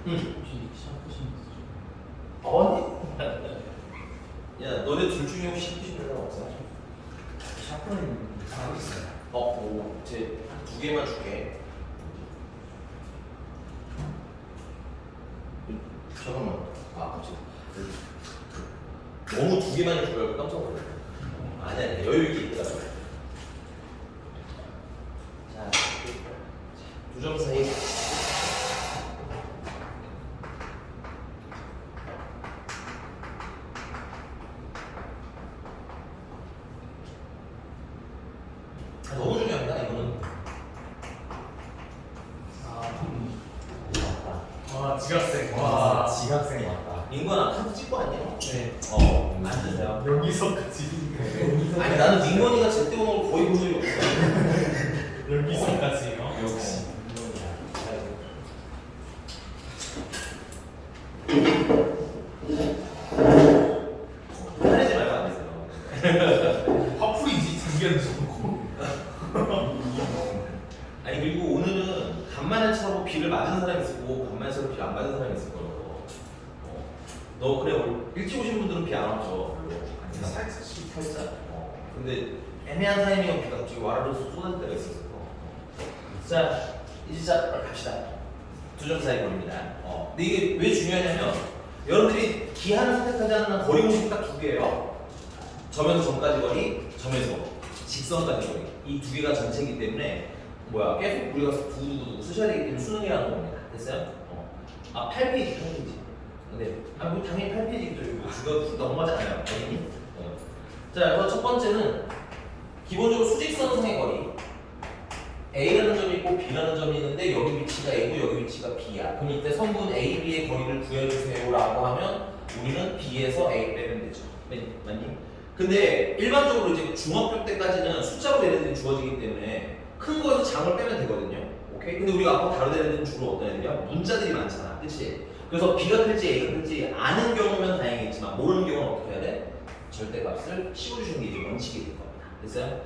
혹시 샤프신 아니? 야, 너네 둘 중에 혹시 샤프신 사람 없어? 샤프는 사고 있어요. 두 개만 줄게. 잠깐만. 갑자기. 너무 두 개만 줄 알고 깜짝 놀랐네. 아니야, 여유 있게 있다. 자, 두 점 사이. 너무 중요합니다, 이거는. 와 지각생. 와, 지각생이 맞다. 민건아, 카드 찍고 왔냐? 네. 앉으세요. 여기서까지. 아니, 나는 민건이가 제때 오는 걸 거의 본 적이 없어. 여기서까지요. 역시. 화내지 말고 앉으세요. 화풀이지 장기한 좋고. 아니, 그리고 오늘은 간만에 차로 비를 맞은 사람이 있을 거고 간만에 차로 비를 안 맞은 사람이 있을 거라고. 너 그래, 일찍 오신 분들은 비 안 왔죠? 별로. 살짝. 근데 애매한 타이밍에 비가 갑자기 와르르 쏟아질 때가 있었어. 자, 이제 갑시다. 두 점 사이 거리입니다. 근데 이게 왜 중요하냐면 여러분들이 기한을 선택하지 않는 한 거리 공식이 딱 두 개예요. 점에서 점까지 거리, 점에서 직선까지 거리. 이 두 개가 전체이기 때문에 계속 우리가 두두두 쓰셔야 되기 때문에 수능이라는 겁니다. 됐어요? 8페이지. 근데 당연히 8페이지겠죠. 주가 넘어가잖아요. 당연히. 자, 그래서 첫 번째는 기본적으로 수직선상의 거리. A라는 점이 있고 B라는 점이 있는데 여기 위치가 A고 여기 위치가 B야. 그럼 이때 선분 A, B의 거리를 구해주세요라고 하면 우리는 B에서 A 빼면 되죠. 맞니? 근데 일반적으로 이제 중학교 때까지는 숫자로 되는 애들이 주어지기 때문에 큰 거에서 장을 빼면 되거든요. 오케이? 근데 우리가 앞으로 다루는 애들은 주로 어떤 애들이야? 문자들이 많잖아. 그치? 그래서 B가 클지 A가 클지 아는 경우면 다행이겠지만 모르는 경우는 어떻게 해야 돼? 절대값을 씌워주시는 게 이제 원칙이 될 겁니다. 됐어요?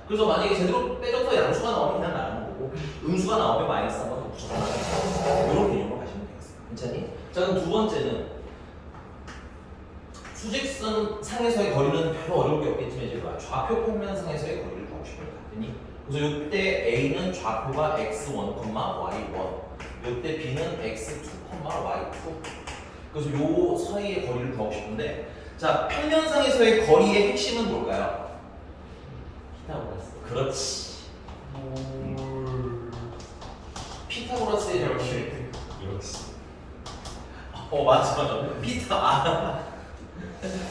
그래서 만약에 제대로 빼줘서 양수가 나오면 그냥 나가는 거고 음수가 나오면 마이너스 한 번 더 붙여서 나가는 거고 이런 개념으로 가시면 되겠습니다. 괜찮니? 자, 그럼 두 번째는 수직선 상에서의 거리는 별로 어려울 게 없겠지만 이제 좌표 평면상에서의 거리를 구하고 싶어요. 됐니? 그래서 이때 A는 좌표가 x1, y1 이때 B는 x2, y2 그래서 요 사이의 거리를 구하고 싶은데 자, 평면상에서의 거리의 핵심은 뭘까요? 피타고라스. 그렇지. 피타고라스의 정리. 역시. 맞아.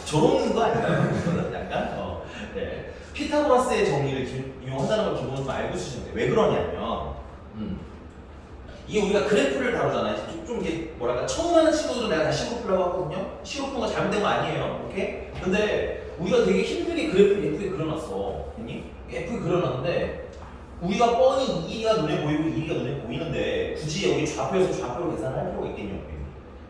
저런 거 아닌가요? 이거는 약간 네. 피타고라스의 정리를 이용한다는 걸 기본으로 알고 쓰시면 돼요. 왜 그러냐면 이게 우리가 그래프를 다루잖아요. 좀 이게 뭐랄까 처음 하는 친구들은 내가 다 시로 풀려고 하거든요. 시로 푼 거 잘못된 거 아니에요. 오케이? 근데 우리가 되게 힘들게 그래프를 예쁘게 그려놨어. 됐니? 예쁘게 그려놨는데 우리가 뻔히 2가 눈에 보이고 2가 눈에 보이는데 굳이 여기 좌표에서 좌표로 계산을 할 필요가 있겠냐?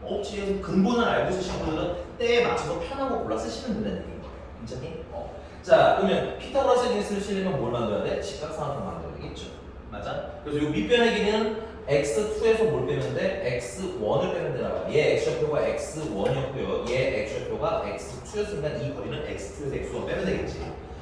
없지. 근본을 알고 쓰시는 분들은 때에 맞춰서 편하고 골라 쓰시면 된다는 얘기인 거예요. 괜찮니? 자, 그러면 피타고라스 정리를 쓰려면 뭘 만들어야 돼? 직각삼각형 만들어야 되겠죠. 맞아? 그래서 이 밑변의 길이는 x2에서 뭘 빼면 돼? x1을 빼면 되나 봐요. 얘 x좌표가 x1이었고요. 얘 x좌표가 x2였으니까 이 거리는 x2에서 x1 빼면 되겠지.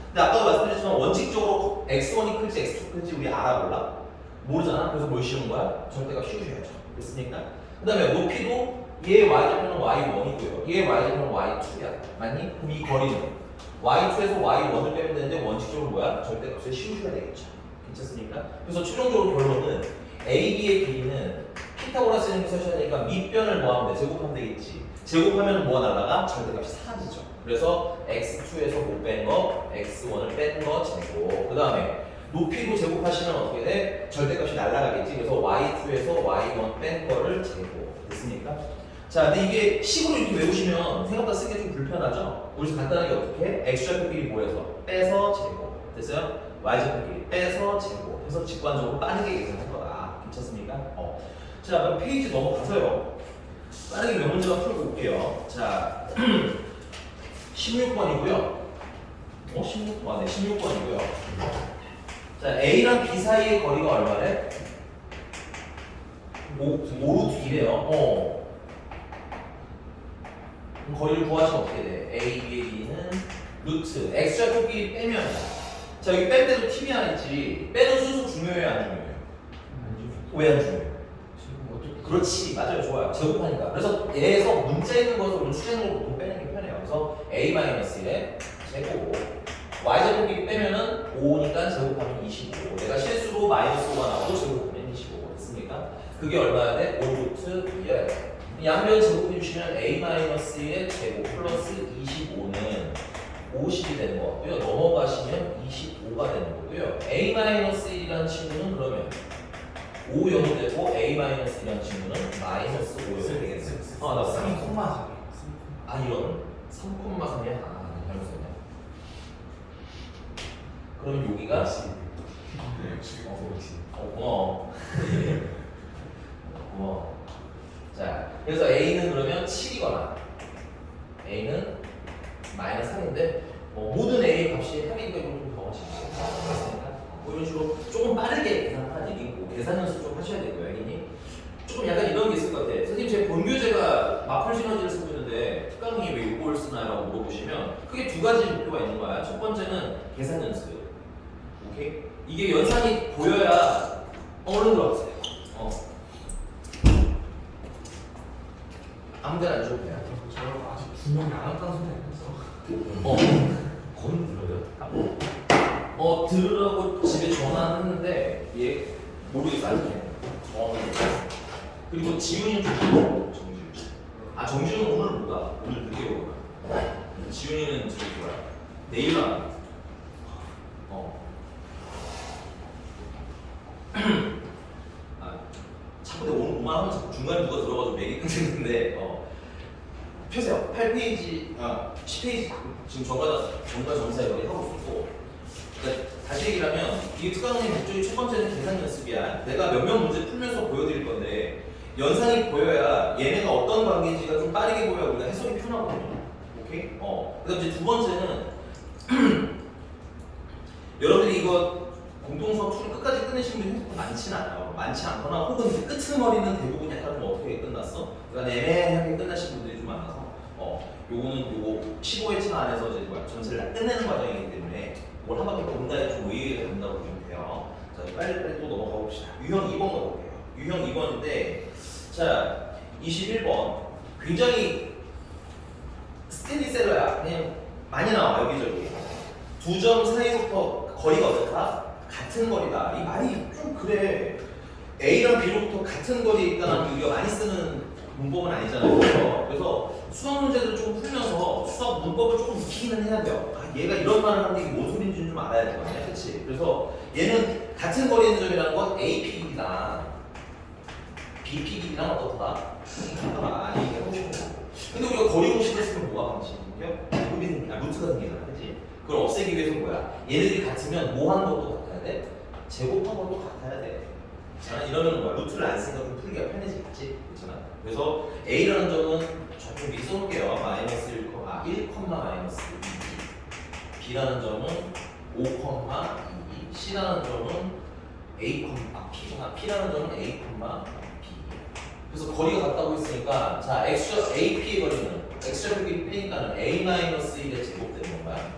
근데 아까도 말씀드렸지만 원칙적으로 x1이 클지 x2 클지 우리 알아볼라? 모르잖아. 그래서 뭘 씌우는 거야? 절대값 씌우셔야죠. 됐으니까. 그 다음에 높이도 얘 y좌표는 y1이고요. 얘 y좌표는 y2야. 맞니? 그럼 이 거리는 y2에서 y1을 빼면 되는데 원칙적으로 뭐야? 절대값을 씌우셔야 되겠죠. 괜찮습니까? 그래서 최종적으로 결론은 A, B의 길이는 피타고라스 정리 쓰셔야 되니까 밑변을 뭐 하면 돼? 제곱하면 되겠지. 제곱하면 뭐가 날라가? 절대값이 사라지죠. 그래서 x2에서 못 뺀 거, x1을 뺀 거 제곱. 그 다음에 높이도 제곱하시면 어떻게 돼? 절대값이 날라가겠지. 그래서 y2에서 y1 뺀 거를 제곱. 됐습니까? 자, 근데 이게 식으로 이렇게 외우시면 생각보다 쓰기 좀 불편하죠? 우리 간단하게 어떻게 해? x좌표끼리 모여서 빼서 제곱. 됐어요? y좌표끼리 빼서 제곱. 해서 직관적으로 빠르게 계산할 거다. 괜찮습니까? 자, 그럼 페이지 넘어가서요. 빠르게 몇 문제만 풀고 올게요. 자, 16번이고요. 16번. 네, 16번이고요. 자, A랑 B 사이의 거리가 얼마래? 5루트 2래요. 그럼 거리를 구하시면 어떻게 돼? A, B의 길이는 루트 X 좌표끼리 빼면 자 여기 뺄 때도 T이 하나 있지 빼는 순서 중요해요 안 중요해요? 왜 안 중요해요? 그렇지 맞아요 좋아요 제곱하니까 그래서 얘에서 문자 있는 것을 우리 수직으로 보통 빼는 게 편해요 그래서 A-1의 제곱 Y제곱끼리 빼면은 5니까 제곱하면 25 내가 실수로 마이너스 5가 나오고 제곱하면 25 됐습니까? 그게 얼마야 돼? 5루트 2야 양변 제곱해 주시면 A-의 제곱 플러스 25는 50이 되는 것 같고요 넘어가시면 25가 되는 거고요 A-1이라는 친구는 그러면 5 0이 되고 A-1이라는 친구는 마이너스 5 0이 되겠어요 나 3콤마 이런 3,3이야? 잘못 썼네 그러면 여기가 고마워 고마워 자 그래서 A는 그러면 7이거나 A는 마이너스 3인데 모든 A 값이 합이니까 좀 적어지니까 이런 식으로 조금 빠르게 계산하는 얘기고 계산 연습 좀 하셔야 되고요 알겠니? 조금 약간 이런 게 있을 것 같아 선생님 제 본교재가 마플 시너지를 쓰고 있는데 특강이 왜 이걸 쓰나요? 라고 물어보시면 크게 두 가지 목표가 있는 거야 첫 번째는 계산 연습 오케이? 이게 연산이 보여야 얼른 들어가세요 아무 데나 안 줘도 돼요 저 아직 분명히 안 왔다는 소리 했어 거의 들어요? 들으라고 집에 전화했는데 얘 모르겠어 아직 그리고 지훈이는 좀 정지훈은 오늘 못 와. 오늘 늦게 오나 지훈이는 저기 뭐야 내일 와. 자꾸 내가 오늘 오만 하면 자꾸 중간에 누가 들어가서 맥이 끊기는데 펴세요 8페이지 10페이지 지금 정과 점사에 여기 하고 있고 그러니까 다시 얘기를 하면 이게 특강의 목적이 첫 번째는 계산 연습이야 내가 몇몇 문제 풀면서 보여드릴 건데 연산이 보여야 얘네가 어떤 관계인지가 좀 빠르게 보여야 우리가 해석이 편하거든요 오케이? 그다음 이제 두 번째는 여러분들이 이거 공통 수업 툴 끝까지 끝내신 분이 많지는 않아요 많지 않거나 혹은 이제 끄트머리는 대부분 약간 좀 어떻게 끝났어? 그러니까 애매하게 끝나신 분들이 좀 많아서 요거는 요거 15회차 안에서 이제 전체를 다 끝내는 과정이기 때문에 이걸 한 바퀴 본다에 좀 의의가 된다고 보시면 돼요. 자, 빨리 또 넘어가 봅시다. 유형 2번 가볼게요. 유형 2번인데, 자, 21번. 굉장히 스테디셀러야. 그냥 많이 나와, 여기저기. 두 점 사이부터 거리가 어떻다? 같은 거리다. 이 말이 좀 그래. A랑 B로부터 같은 거리에 있다는 우리가 많이 쓰는 문법은 아니잖아요. 그래서 수학 문제들을 좀 풀면서 수학 문법을 조금 익히기는 해야 돼요. 얘가 이런 말을 하는데 이게 뭔 소리인지 좀 알아야 될 거 아니야, 그렇지? 그래서 얘는 같은 거리에 있는 점이라는 건 AP 길이랑 BP 길이랑 어떻다? 같더라. 이게 하고 싶은 거고. 근데 우리가 거리 공식을 쓰면 뭐가 방식이냐? 루트가 생기잖아, 그렇지? 그걸 없애기 위해서 뭐야? 얘네들이 같으면 뭐 하는 것도 같아야 돼? 제곱한 것도 같아야 돼. 그렇잖아? 이러면 뭐야? 루트를 안 쓰니까 좀 풀기가 편해지겠지? 그렇잖아? 그래서 A라는 점은 조금 미리 써놓을게요. 마이너스 1, 1, 마이너스 2. B라는 점은 5, 2. C라는 점은 P라는 점은 A, B. 그래서 거리가 같다고 했으니까 자, AP의 거리는 X좌표끼리 빼니까는 A-1의 제곱 되는 건가요?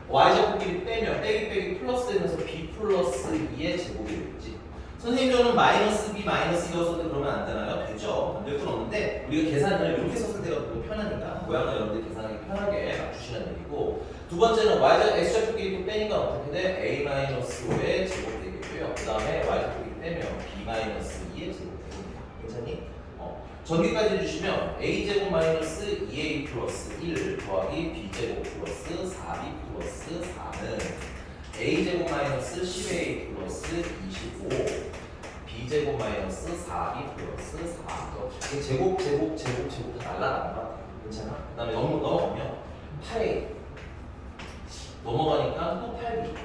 Y좌표끼리 빼면 빼기 플러스 되면서 B 플러스 2의 제곱이 되겠지. 선생님 저는 마이너스 B 마이너스 2였을 때 그러면 안 되나요? 되죠. 안 될 건 없는데 우리가 계산을 이렇게 썼을 때가 더 편하니까 모양을 여러분들이 계산하기 편하게 맞추시는 얘기고 두 번째는 X좌표끼리 빼니까 어떻게 돼? A-5의 제곱 되겠고요. 그 다음에 Y좌표끼리 빼면 B-2의 제곱 되겠네요. 괜찮니? 전기까지 해주시면 A제곱 마이너스 2A 플러스 1 더하기 B제곱 플러스 4B 플러스 4는 A제곱 마이너스 10A 플러스 25 B제곱 마이너스 4B 플러스 4 이게 제곱 다 날라가는 거 괜찮아? 그 다음에 넘어가면 8A 넘어가니까 또 8B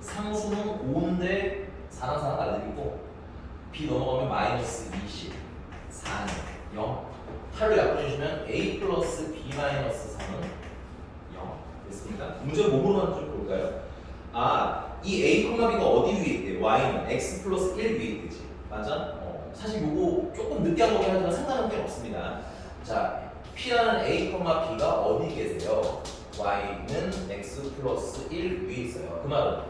상수는 5인데 4랑 4랑 날리고 B 넘어가면 마이너스 20 4는 0 8로 약분해주시면 A 플러스 B 마이너스 3은 0 됐습니까? 문제 뭐로 나는지 볼까요? 이 A, B가 어디 위에 있대? Y는 X 플러스 1 위에 있지. 맞아? 사실 요거 조금 늦게 한 거긴 하지만 상관은 게 없습니다. 자, P라는 A, B가 어디 계세요? Y는 X 플러스 1 위에 있어요. 그 말은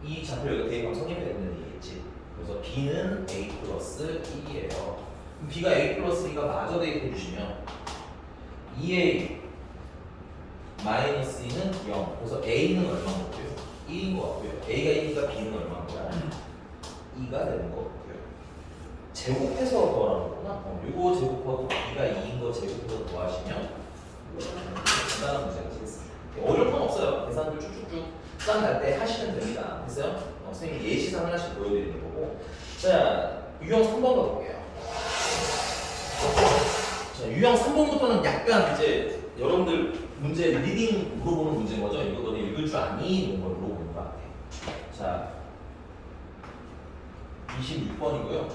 이 좌표를 여기다 대입하면 성립해야 되는 얘기겠지. 그래서 B는 A 플러스 2이에요. 그럼 B가 A 플러스 2가 마저 대입해 주시면 2A 마이너스 2는 0. 그래서 A는 얼마인 거고요? 1인 것 같고요. A가 1이니까 B는 얼마인 거야? 2가 되는 거 같고요. 제곱해서 더하는 거구나. 요거 제곱하고 B가 2인 거 제곱해서 더하시면 간단한 문제가 되겠습니다. 어려울 건 없어요. 계산들 쭉쭉쭉 짠 날 때 하시면 됩니다. 됐어요? 선생님이 예시상 하나씩 보여드리는 거고. 자, 유형 3번 가볼게요. 자, 유형 3번부터는 약간 이제 여러분들 문제 리딩 물어보는 문제인 거죠. 이거 너네 읽을 줄 아니? 이런 걸 물어보는 것 같아. 자, 26번이고요.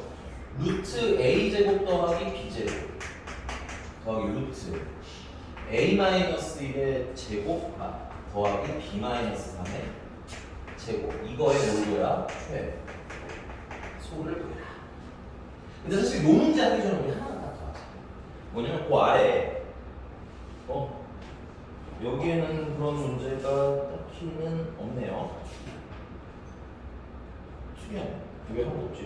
루트 a제곱 더하기 b제곱 더하기 루트 a-1의 제곱 더하기 b-3의 제곱. 이거의 뭘로야? 최소를 구해라. 근데 사실 이 문제 하기 전에 우리 하나 더 하자. 뭐냐면 그 아래 여기에는 그런 문제가 딱히는 없네요. 특이하네. 왜 하나도 없지?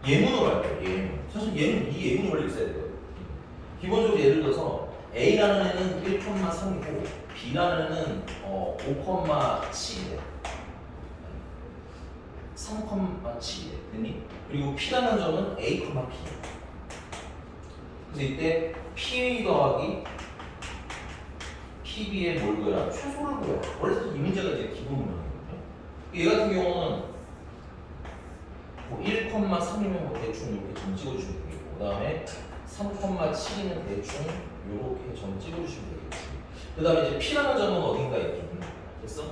예문으로 할게요. 예문. 사실 예문, 이 예문을 원래 있어야 돼요. 기본적으로 예를 들어서 A라는 애는 1,3이고 B라는 애는 5,7이래. 3,7이래. 됐니? 그리고 P라는 점은 A, P. 그래서 이때 P 더하기 PB의 뭘 구해라? 최소를 구해라. 원래 사실 이 문제가 이제 기본 문항이거든요. 얘 같은 경우는 1,3이면 뭐 대충 이렇게 점 찍어주시면 되겠고, 그 다음에 3,7이면 대충 이렇게 점 찍어주시면 되겠지. 그 다음에 이제 P라는 점은 어딘가 이렇게 있는 거야. 됐어?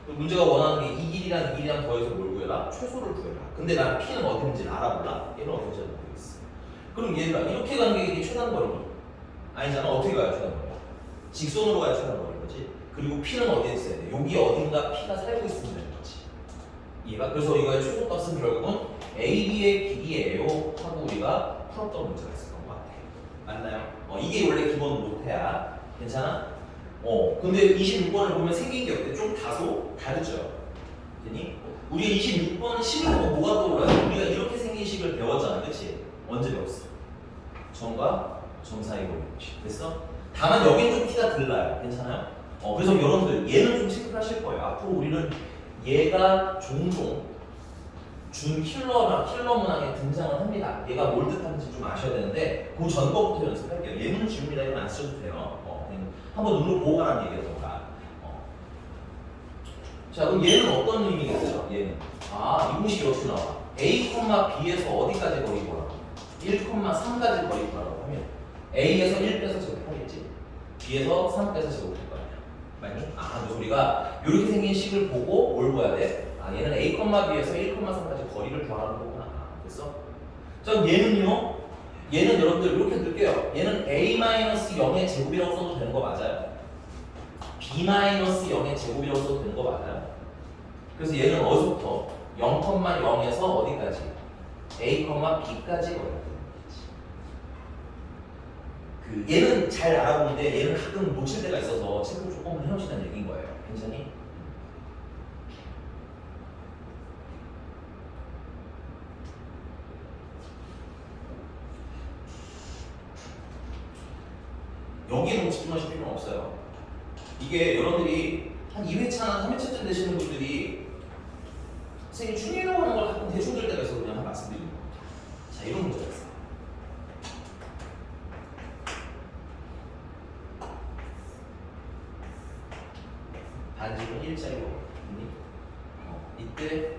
문제가 원하는 게 이 길이랑 이 길이랑 더해서 뭘 구해라? 최소를 구해라. 근데 난 P는 어딘지는 알아볼라? 얘는 어딘지 모르겠어. 그럼 얘가 이렇게 가는 게 이게 최단거리니? 아니잖아. 어떻게 가야 최단거리야? 직선으로 가야 최단거리인 거지. 그리고 P는 어디에 있어야 돼? 여기 어딘가 P가 살고 있으면 되는 거지. 얘가 그래서 이거의 최소값은 결국은 AB의 길이에요 하고 우리가 풀었던 문제가 있었던 것 같아. 맞나요? 이게 원래 기본 모태야. 괜찮아? 근데 26번을 보면 생긴 게 어때? 좀 다소 다르죠? 됐니? 우리가 26번 식을 보고 뭐가 떠올라요? 우리가 이렇게 생긴 식을 배웠잖아. 그치? 언제 배웠어? 점과 점 사이 거리. 됐어? 다만 여기는 좀 티가 들라요. 괜찮아요? 그래서 여러분들 얘는 좀 체크를 하실 거예요. 앞으로 우리는 얘가 종종 준 킬러 문항에 등장을 합니다. 얘가 뭘 뜻하는지 좀 아셔야 되는데 그 전 거부터 연습할게요. 예문은 지웁니다. 이건 안 쓰셔도 돼요. 한번 눈으로 보고 가라는 얘기라던가. 자, 그럼 얘는 어떤 의미겠어요? 얘는 이 공식이 이렇게 나와. A, B에서 어디까지 거리 보라고? 1,3까지 거리 보라고 하면 A에서 1 빼서 제곱하겠지. B에서 3 빼서 제곱할 거 아니야. 맞니? 그래서 우리가 이렇게 생긴 식을 보고 뭘 봐야 돼? 얘는 A, B에서 1,3까지 거리를 구하는 거구나. 됐어? 자, 그럼 얘는요? 얘는 여러분들 이렇게 넣을게요. 얘는 A-0의 제곱이라고 써도 되는 거 맞아요? B-0의 제곱이라고 써도 되는 거 맞아요? 그래서 얘는 어디서부터? 0,0에서 어디까지? A, B까지 거리가 되는 거지. 얘는 잘 알아보는데 얘는 가끔 놓칠 때가 있어서 체크를 조금 해놓으시는 얘기인 거예요. 괜찮니? 여기에 너무 집중하실 필요는 없어요. 이게 여러분들이 한 2회차나 3회차쯤 되시는 분들이 선생님 중요하고 하는 걸 가끔 대충 들 때가 있어서 그냥 말씀드리는 거예요. 자, 이런 문제가 있어요. 반지름 일자리로 이때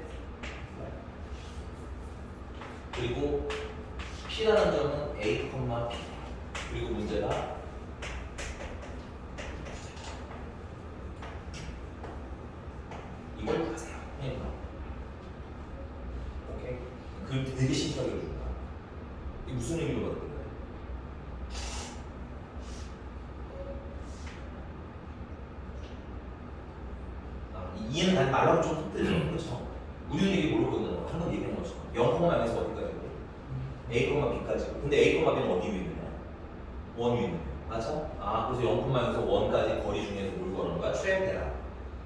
그리고 P라는 점은 A, P 그리고 문제가 이걸 구하세요. 오케이. 그 되게 심플하게 해준다. 이게 무슨 의미로 받는 거예요? 2는 단 말라고 좀 흔들죠. 그렇죠? 우리는 이게 모르거든요. 방금 얘기한 것처럼 0,0에서 어디까지? A, B까지. 근데 A, B는 어디 위에 있느냐? 원 위에 있는 거야. 맞아? 아, 그래서 0,0에서 1까지 거리 중에서 뭘 구하는 거야? 최대랑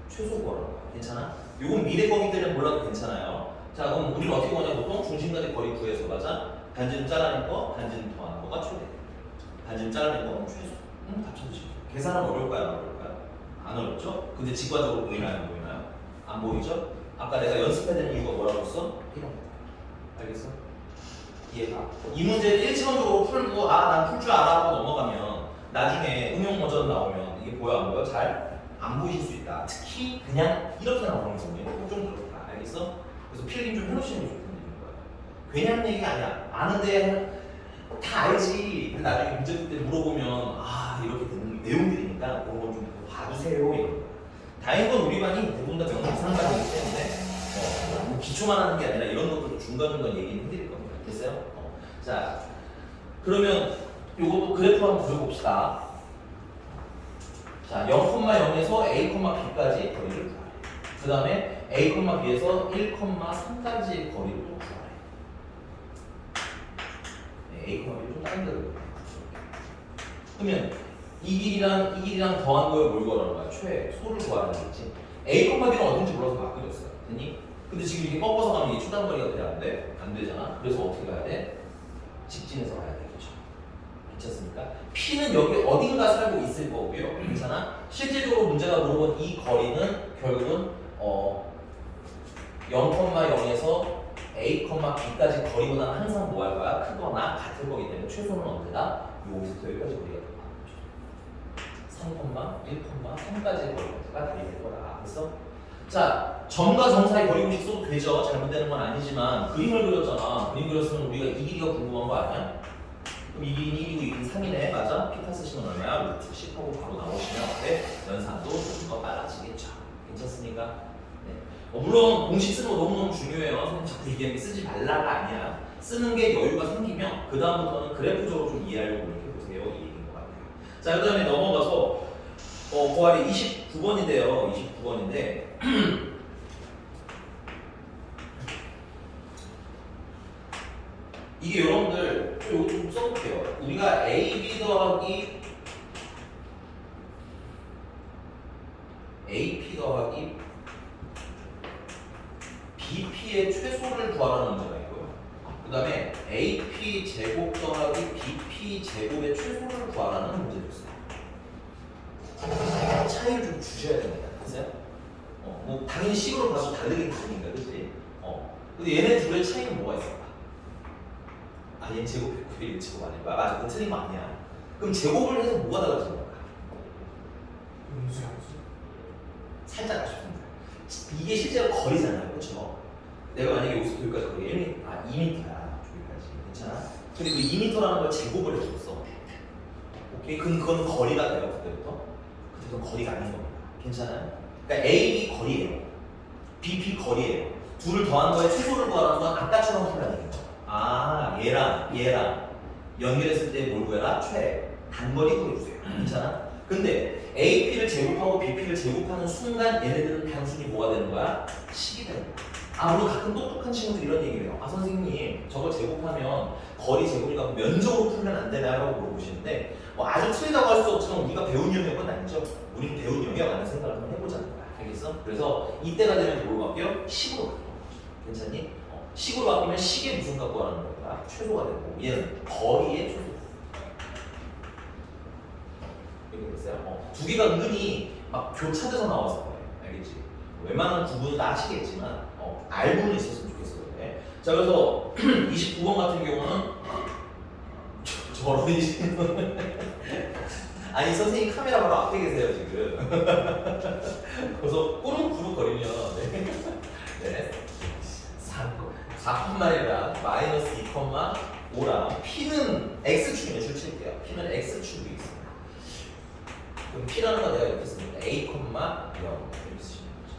최소 구하는 거야. 괜찮아? 요건 미래 거기 때문에 몰라도 괜찮아요. 자, 그럼 우리는 어떻게 구하냐? 보통 중심까지 거리 구해서 맞아? 반지름 잘라낸 거, 반지름 더하는 거가 최대. 반지름 잘라낸 거는 최소. 답 찾으시면 계산은 어려울까요? 안 어려울까요? 안 어렵죠? 근데 직관적으로 보이나요? 안 보이나요? 안 보이죠? 아까 내가 연습해야 되는 이유가 뭐라고 했어? 이런 거. 알겠어? 이해가? 이 문제를 1차원적으로 풀고 난 풀 줄 알아 하고 넘어가면 나중에 응용 버전 나오면 이게 보여 안 보여? 잘 안 보이실 수 있다. 특히 그냥 이렇게 나오는 경우에 좀 그렇다. 알겠어? 그래서 필기 좀 해놓으시는 게 좋다는 거야. 괜한 얘기가 아니야. 아는데 다 알지. 근데 나중에 문제 풀 때 물어보면 이렇게 되는 내용들이니까 그런 건 좀 봐주세요. 이런 거. 다행인 건 우리 반이 대부분 다 명문 이상반이기 때문에 뭐 기초만 하는 게 아니라 이런 것도 중간중간 얘기는 해드릴 겁니다. 됐어요? 자, 그러면 요것도 그래프 한번 그려봅시다. 자, 0,0에서 A, B까지 거리를 구하래. 그 다음에 A, B에서 1,3까지 거리를 또 구하래. 네, A, B를 좀 다른 데로 그러면 이 길이랑 더한 거에 뭘 구하라는 거야? 최소를 구하라는 거지. A, B는 어딘지 몰라서 막 그렸어요. 됐니? 근데 지금 이렇게 꺾어서 가면 이게 초단거리가 돼야 안 돼? 안 되잖아. 그래서 어떻게 가야 돼? 직진해서 가야 되겠죠. 괜찮습니까? P는 여기 어딘가 살고 있을 거고요. 괜찮아? 실질적으로 문제가 물어본 이 거리는 결국은 0,0에서 A, B까지 거리보다는 항상 뭐 할 거야? 크거나 같을 거기 때문에 최소는 언제다? 여기서부터 여기까지 거리가 더 많은 거죠. 3,1,3까지 거리가 달리될 거다. 그래서 자, 점과 점 사이 거리 공식 써도 되죠. 잘못되는 건 아니지만 그림을 그렸잖아. 그림 그렸으면 우리가 이 길이가 궁금한 거 아니야? 그럼 이 길이는 1이고 이 길이는 3이네. 맞아? 피타 쓰시면 얼마야? 루트 10하고 바로 나오시면 어때? 연산도 좀 더 빨라지겠죠. 괜찮습니까? 네. 물론 공식 쓰는 거 너무너무 중요해요. 선생님 자꾸 얘기하는 게 쓰지 말라가 아니야. 쓰는 게 여유가 생기면 그 다음부터는 그래프적으로 좀 이해하려고 노력해보세요. 이 얘기인 것 같아요. 자, 그 다음에 넘어가서 고알이 29번인데요. 29번인데 이게 여러분들 이거 좀 써볼게요. 우리가 AB 더하기 AP 더하기 BP의 최소를 구하라는 문제가 있고요. 그 다음에 AP 제곱 더하기 BP 제곱의 최소를 구하라는 문제도 있어요. 차이를 좀 주셔야 됩니다. 됐어요? 뭐 당연히 식으로 봐서 다르긴 다르니까, 그치? 근데 얘네 둘의 차이는 뭐가 있을까? 얘는 제곱했고 얘는 제곱 아닐 거야. 맞아, 그건 틀린 거 아니야. 그럼 제곱을 해서 뭐가 달라지는 걸까? 살짝 아쉽습니다. 이게 실제로 거리잖아요, 그렇죠? 내가 만약에 여기서 여기까지 거리가 2m야. 저기까지 괜찮아? 근데 그 2m라는 걸 제곱을 해줬어. 오케이? 그건 거리가 돼요, 그때부터. 그건 거리가 아닌 겁니다. 괜찮아요? 그러니까 AB 거리예요. BP 거리예요. 둘을 더한 거에 최소를 구하라는 건 아까처럼 풀라는 거죠. 얘랑 연결했을 때 뭘 구해라? 단거리 구해주세요. 괜찮아? 근데 AP를 제곱하고 BP를 제곱하는 순간 얘네들은 단순히 뭐가 되는 거야? 식이 되는 거야. 물론 가끔 똑똑한 친구들이 이런 얘기를 해요. 선생님 저걸 제곱하면 거리 제곱이니까 면적으로 풀면 안 되나요? 라고 물어보시는데 아주 틀리다고 할 수 없지만 우리가 배운 영역은 아니죠. 우리는 배운 영역 안에 생각을 한번 해보자는 거야. 알겠어? 그래서 이때가 되면 뭐로 바뀌어? 식으로 바뀌어. 괜찮니? 식으로 바뀌면 식의 무슨 값 구하는 거야? 최소가 되고 얘는 거리의 최소. 이렇게 됐어요? 두 개가 은근히 막 교차돼서 나와서 그래. 알겠지? 웬만한 구분은 다 아시겠지만 알고는 있었으면 좋겠어. 그래. 자, 그래서 29번 같은 경우는 저런 아니 선생님 카메라 바로 앞에 계세요 지금. 그래서 꾸룩꾸룩 거리면 네. 4,1랑 마이너스 2,5랑 P는 X축에 줄칠게요. P는 X축이 있습니다. 그럼 P라는 건 내가 이렇게 씁니다. A, 0 이렇게 쓰시면 되죠.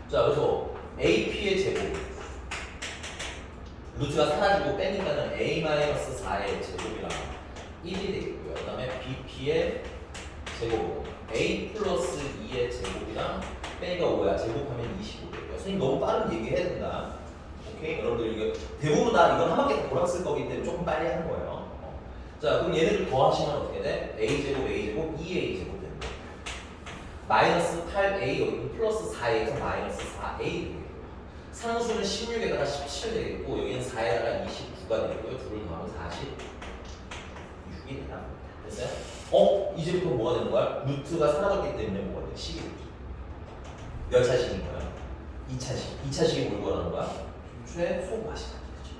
자, 그래서 AP의 제곱 루트가 사라지고 빼니까는 A-4의 제곱이랑 1이 되겠고요. 그 다음에 BP의 제곱 A 플러스 2의 제곱이랑 빼니까 5야. 제곱하면 25돼요. 선생님 너무 빠른 얘기해야 된다. 오케이? 여러분들 이거 대부분 다 이건 한 바퀴 다 돌았을 거기 때문에 조금 빨리 하는 거예요. 자, 그럼 얘네들 더하시면 어떻게 돼? a제곱, a제곱, 2a제곱 되는 거예요. 마이너스 8a 여기 플러스 4a에서 마이너스 4a 되겠고요. 상수는 16에다가 17 되겠고 여기는 4에다가 29가 되겠고요. 둘을 더하면 46이 되나 봅니다. 됐어요? 이제부터 뭐가 되는 거야? 루트가 사라졌기 때문에 뭐가 돼? 식이 되죠. 몇 차식인 거야? 2차식. 2차식이 뭘 구하는 거야? 최소값이 되죠.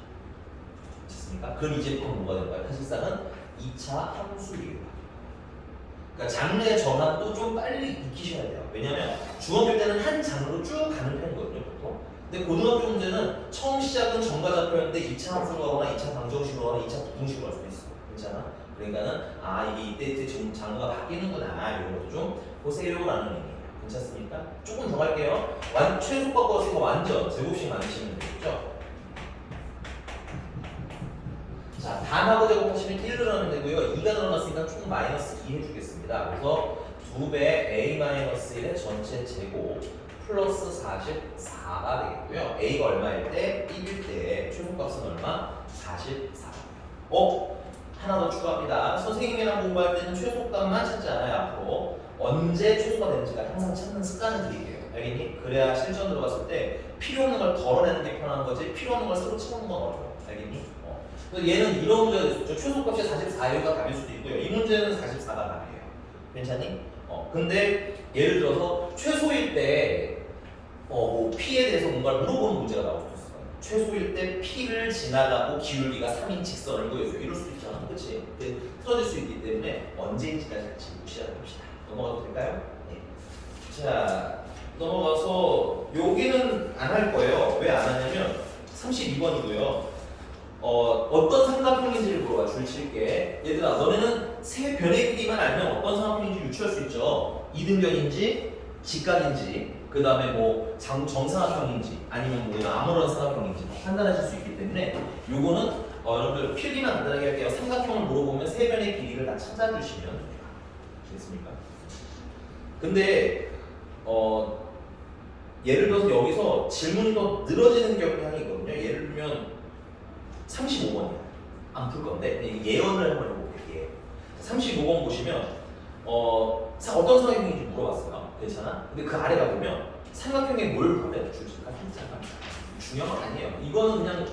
됐습니까? 그럼 이제부터 뭐가 되는 거야? 사실상은 2차 함수이에요. 그러니까 장르의 전환도 좀 빨리 익히셔야 돼요. 왜냐면 중학교 때는 한 장르로 쭉 가는 편이거든요, 보통. 근데 고등학교 문제는 처음 시작은 정과자표였는데 2차 함수로 하거나 2차 방정식으로 하거나 2차 부등식으로 할 수도 있어. 괜찮아? 그러니까는 이게 이때 지금 장르가 바뀌는구나 이런 것도 좀 보세요라는 의미예요. 괜찮습니까? 조금 더 갈게요. 최소 꺾어서 완전 제곱식 만드시면 되겠죠? 자, 단하고 제곱하시면 1 늘어나면 되고요. 2가 늘어났으니까 총 마이너스 2 해주겠습니다. 그래서 2배 a-1의 전체 제곱 플러스 44가 되겠고요. a가 얼마일 때? 1일 때 최소값은 얼마? 44. 하나 더 추가합니다. 선생님이랑 공부할 때는 최소값만 찾지 않아요. 앞으로 언제 최소가 되는지가 항상 찾는 습관을 드릴게요. 알겠니? 그래야 실전 들어갔을 때 필요 없는 걸 덜어내는 게 편한 거지 필요 없는 걸 새로 채우는 건 어려워. 알겠니? 그래서 얘는 이런 문제가 있었죠. 최소값이 44가 답일 수도 있고요. 이 문제는 44가 답이에요. 괜찮니? 근데 예를 들어서 최소일 때 뭐 P에 대해서 뭔가를 물어보는 문제가 나올 수 있어요. 최소일 때 P를 지나가고 기울기가 3인 직선을 보여줘요. 이럴 수도 있잖아. 그치? 근데 틀어질 수 있기 때문에 언제인지까지 같이 시작해봅시다. 넘어가도 될까요? 네. 자, 넘어가서 여기는 안 할 거예요. 왜 안 하냐면 32번이고요. 어떤 삼각형인지를 물어봐. 줄 칠게. 얘들아, 너네는 세 변의 길이만 알면 어떤 삼각형인지 유추할 수 있죠. 이등변인지, 직각인지, 그 다음에 뭐 정삼각형인지, 아니면 뭐 아무런 삼각형인지 판단하실 수 있기 때문에 요거는 여러분들 필기만 간단하게 할게요. 삼각형을 물어보면 세 변의 길이를 다 찾아주시면 됩니다. 됐습니까? 근데 예를 들어서 여기서 질문이 더 늘어지는 경향이 있거든요. 예를 들면 35번이야. 안 풀 건데 예언을 한번 해볼게요. 35번 보시면 어떤 삼각형인지 물어봤어요. 괜찮아? 근데 그 아래 가보면 삼각형에 뭘 보래? 줄지가 괜찮아. 중요한 건 아니에요. 이거는 그냥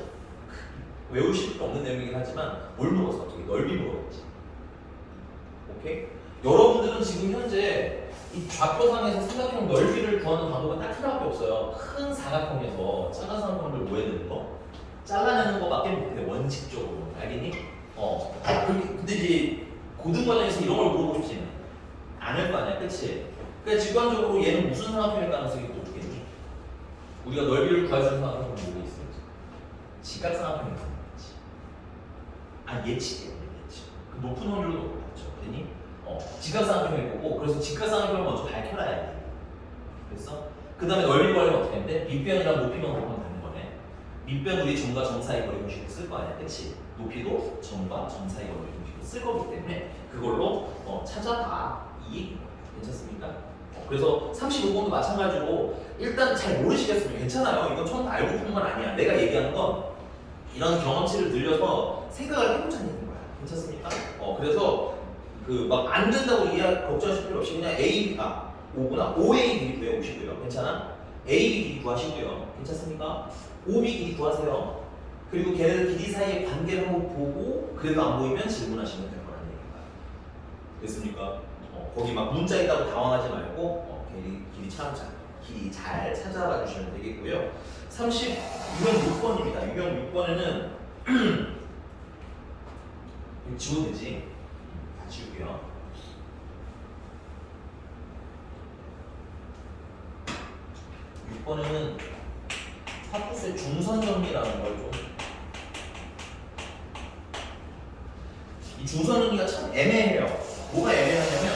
외우실 필요 없는 내용이긴 하지만 뭘 물어봤어? 저기 넓이 물어봤지. 오케이? 여러분들은 지금 현재 이 좌표상에서 삼각형 넓이를 구하는 방법은 딱 하나밖에 없어요. 큰 사각형에서 작은 사각형을 뭐 해야 되는 거? 잘라내는 거밖에 못해. 원칙적으로. 알겠니? 근데 이제 고등과정에서 이런 걸 물어보고 싶지는 않을 거 아니야. 그치? 그러니까 직관적으로 얘는 무슨 삼각형일 가능성이 높겠니? 우리가 넓이를 구할 수 있는 삼각형은 뭐가 있어요? 직각삼각형이 가능하지. 예측이에요. 예측. 그 높은 확률로 높았죠. 그랬니? 직각삼각형일 거고, 그래서 직각삼각형을 먼저 밝혀놔야 돼. 그랬어? 그 다음에 넓이 구하려면 어떻게 하는데? 밑변이랑 높이만 곱하면 되는 거네. 밑변 우리 점과 점 사이 거리 공식을 쓸 거 아니야. 그치? 높이도 점과 점 사이 거리 공식을 쓸 거기 때문에 그걸로 찾아봐. 이 얘기인 거예요. 괜찮습니까? 그래서 35번도 마찬가지로 일단 잘 모르시겠으면 괜찮아요. 이건 처음 알고 푸는 건 아니야. 내가 얘기하는 건 이런 경험치를 늘려서 생각을 해보자는 얘기인 거야. 괜찮습니까? 그래서 그 막 안 된다고 걱정하실 필요 없이 그냥 A, 5구나. 5A 길이 구해오시고요. 괜찮아? AB 길이 구하시고요. 괜찮습니까? 5B 길이 구하세요. 그리고 걔네들 길이 사이의 관계를 한번 보고 그래도 안 보이면 질문하시면 될 거라는 얘기입니다. 됐습니까? 거기 막 문자 있다고 당황하지 말고 길이 잘 찾아봐 주시면 되겠고요. 36번입니다. 유형 6번에는 이거 지워도 되지? 다 지울게요. 번에는 파쿠스의 중선정리라는 걸 좀. 이 중선정리가 참 애매해요. 뭐가 애매하냐면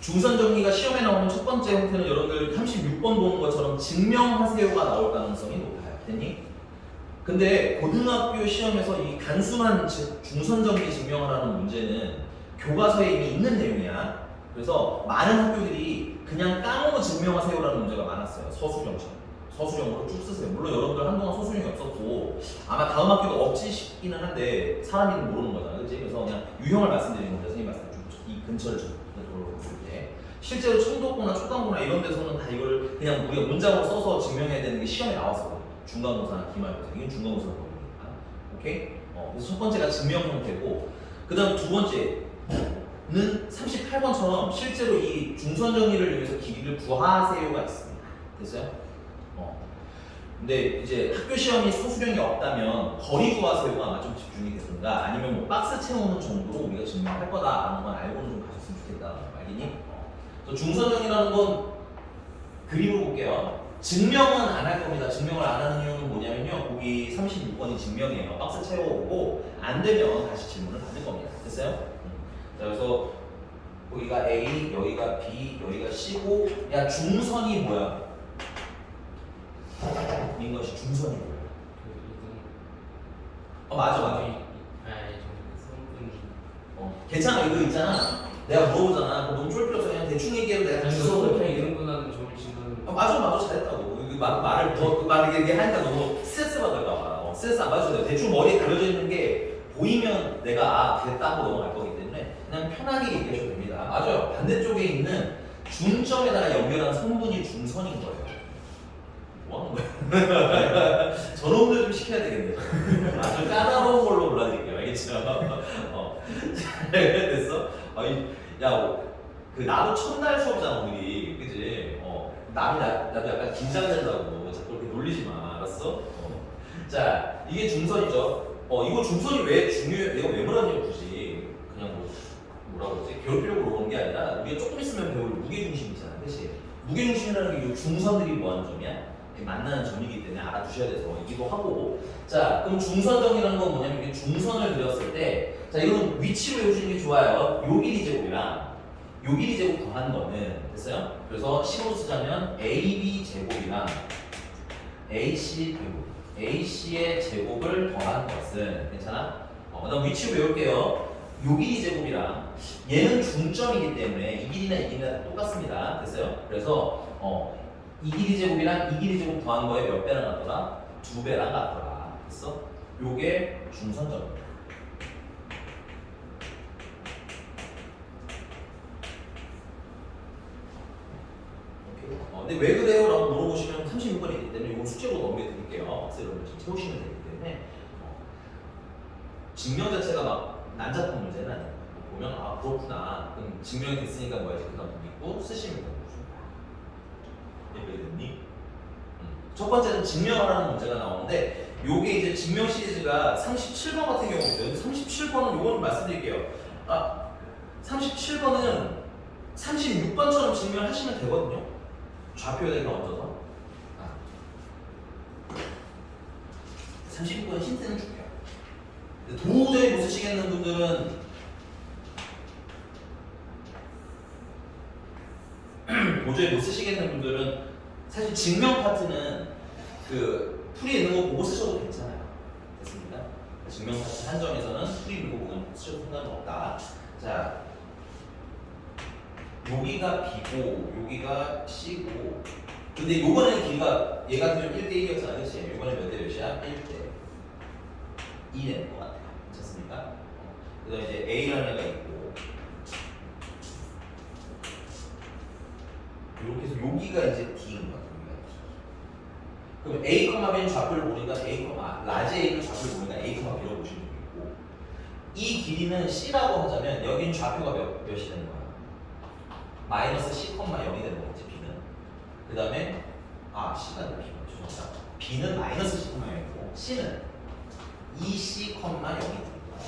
중선정리가 시험에 나오는 첫 번째 형태는 여러분들 36번 보는 것처럼 증명하세요가 나올 가능성이 높아요. 됐니? 근데 고등학교 시험에서 이 단순한 중선정리 증명을 하는 문제는 교과서에 이미 있는 내용이야. 그래서 많은 학교들이 그냥 깡으로 증명하세요라는 문제가 많았어요. 서술형처럼. 서술형으로 쭉 쓰세요. 물론 여러분들 한동안 서술형이 없었고 아마 다음 학교도 없지 싶기는 한데 사람 이름 모르는 거잖아, 그렇지? 그래서 그냥 유형을 말씀드리는 건데 선생님 말씀 이 근처를 좀 돌아봤을 때 실제로 청도고나 초강고나 이런 데서는 다 이걸 그냥 우리가 문장으로 써서 증명해야 되는 게 시험에 나왔었거든요. 중간고사나 기말고사 이건 중간고사 거니까. 오케이? 그래서 첫 번째가 증명 형태고 그 다음 두 번째는 38번처럼 실제로 이 중선 정리를 위해서 길이를 구하세요가 있습니다. 됐어요? 근데 이제 학교 시험이 소수령이 없다면 거리 구하세요가 아마 좀 집중이 되든가 아니면 뭐 박스 채우는 정도로 우리가 증명할 거다라는 건 알고는 좀 가셨으면 좋겠다. 알겠니? 중선정이라는 건 그림으로 볼게요. 증명은 안 할 겁니다. 증명을 안 하는 이유는 뭐냐면요. 거기 36번이 증명이에요. 박스 채워오고 안 되면 다시 질문을 받을 겁니다. 됐어요? 자, 그래서 거기가 A, 여기가 B, 여기가 C고 야 중선이 뭐야? 인 것이 중선이 뭐야? 맞아. 괜찮아. 이거 있잖아. 내가 물어보잖아. 너무 쫄 필요 없어. 그냥 대충 얘기해도 내가 주소를 그냥 이름보다는 점을 치는. 맞아. 잘했다고. 말을 얘기하니까 너무 스트레스 받을까봐. 스트레스 안 받아도 돼. 대충 머리에 그려져 있는 게 보이면 내가 됐다 하고 넘어갈 거기 때문에 그냥 편하게 얘기하셔도 됩니다. 맞아요. 반대쪽에 있는 중점에다가 연결한 선분이 중선인 거예요. 뭐 하는 거야? 저놈들 좀 시켜야 되겠네. 아주 까다로운 걸로 골라드릴게요. 알겠죠? 됐어? 나도 첫날 수업잖아, 우리. 그치? 나도 약간 긴장된다고. 자꾸 그렇게 놀리지 마. 알았어? 자, 이게 중선이죠. 이거 중선이 왜 중요해? 내가 왜 물었냐고, 굳이. 그냥 뭐라 그러지? 괴롭히려고 물어보는 게 아니라, 우리가 조금 있으면 배울 무게중심 있잖아. 그치? 무게중심이라는 게 이 중선들이 뭐 하는 점이야? 만나는 점이기 때문에 알아두셔야 돼서 이기도 하고. 자, 그럼 중선정이라는 건 뭐냐면 이게 중선을 그렸을 때, 자, 이거는 위치로 외우시는 게 좋아요. 요 길이 제곱이랑 요 길이 제곱 더한 거는 됐어요? 그래서 식으로 쓰자면 AB 제곱이랑 AC 제곱, AC의 제곱을 더한 것은 괜찮아? 그다음 위치로 외울게요. 요 길이 제곱이랑 얘는 중점이기 때문에 이 길이나 이 길이나 다 똑같습니다. 됐어요? 그래서 이 길이 제곱이랑 이 길이 제곱 더한 거에 몇 배랑 같더라? 2배랑 같더라. 됐어? 요게 중선점입니다. 근데 왜 그래요? 라고 물어보시면 36번이기 때문에 이건 숙제로 넘겨드릴게요. 여러분 지금 채우시면 되기 때문에 증명 자체가 막 난잡한 문제는 아니에요. 보면 그렇구나. 그럼 증명이 됐으니까 뭐야지 그 다음 믿고 쓰시면 되는 거죠. 이해됐니? 첫 번째는 증명하라는 문제가 나오는데 요게 이제 증명 시리즈가 37번 같은 경우인데 37번은 요거는 말씀드릴게요. 37번은 36번처럼 증명하시면 되거든요. 좌표에다 얹어서 36번은 힌트는 줄게요. 도저히 못 쓰시겠는 분들은 사실 증명 파트는 그 풀이 있는 거 보고 쓰셔도 괜찮아요. 됐습니까? 증명 파트 한 점에서는 풀이 있는 거 보고 쓰셔도 상관없다. 자, 여기가 B고 여기가 C고 근데 요번에는 길이가 얘 같은 경우 1대1이었잖아. 그치? 요번에 몇 대 몇이야? 1대 2 되는 것 같아요. 괜찮습니까? 그 다음에 이제 A라는 애가 있고 이렇게 해서 여기가 이제 D인 것 같아요. 그럼 A, B는 좌표를 보니까 라지 A는 좌표를 보니까 A, B라고 보시면 되겠고 이 길이는 C라고 하자면 여긴 좌표가 몇이 되는 거야? 마이너스 C,0이 되는 거겠지, B는. 그 다음에 C가 B가 죄송합니다. B는 마이너스 C,0이고 C는 2C,0이 되는 거야.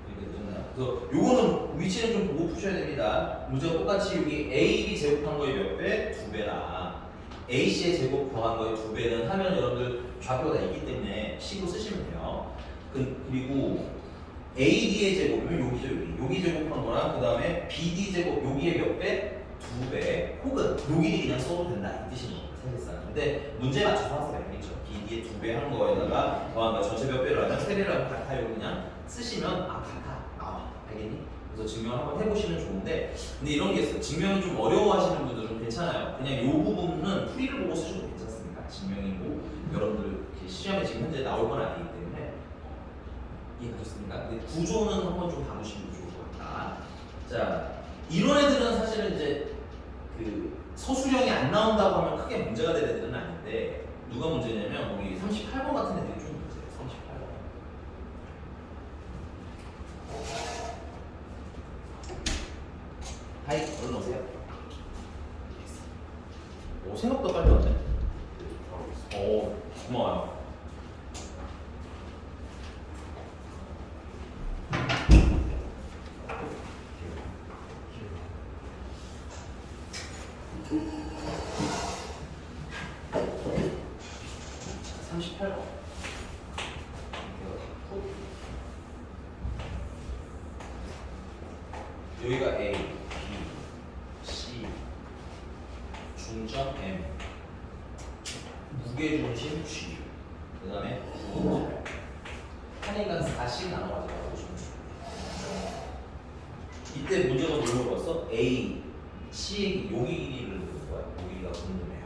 이렇게 되잖아요. 그래서 요거는 위치는 좀 보고 푸셔야 됩니다. 문제가 똑같이 여기 AB 제곱한 거에 몇 배? 2배나 AC의 제곱 더한 거에 2배는 하면 여러분들 좌표가 다 있기 때문에 C로 쓰시면 돼요. 그리고 AD의 제곱이면 여기 제곱한 거랑 그 다음에 BD 제곱 여기에 몇 배? 2배 혹은 여기를 그냥 써도 된다 이 뜻인 겁니다. 사실상. 근데 문제 맞춰서 하세요. 그렇죠? BD의 2배 하는 거에다가 더한 거 전체 몇 배를 하면 3배를 하면 같아요. 그냥 쓰시면 같아 나와. 알겠니? 그래서 증명을 한번 해보시면 좋은데, 근데 이런 게 있어요. 증명이 좀 어려워하시는 분들은 괜찮아요. 그냥 이 부분은 풀이를 보고 쓰셔도 괜찮습니다. 증명이고 여러분들 이렇게 시험에 지금 현재 나올 건 아니기 때문에 이해하셨습니까? 근데 구조는 한번 좀 봐보시면 좋을 것 같다. 자, 이런 애들은 사실은 이제 그 서술형이 안 나온다고 하면 크게 문제가 될 애들은 아닌데, 누가 문제냐면 우리 38번 같은 애들이 좀 문제예요. 38번. 하이, 얼른 오세요. 오, 생각보다 빨리 왔네. 오, 고마워요. 자, 38번. 여기가 A, B, C, 중점 M, 무게중심 G, 그 다음에 한인간 4씩 나눠가지고 보시면 돼요. 이때 문제가 뭘 물어봤어? A, C의 요기 길이를 물은 거야. 요 길이가 궁금해요.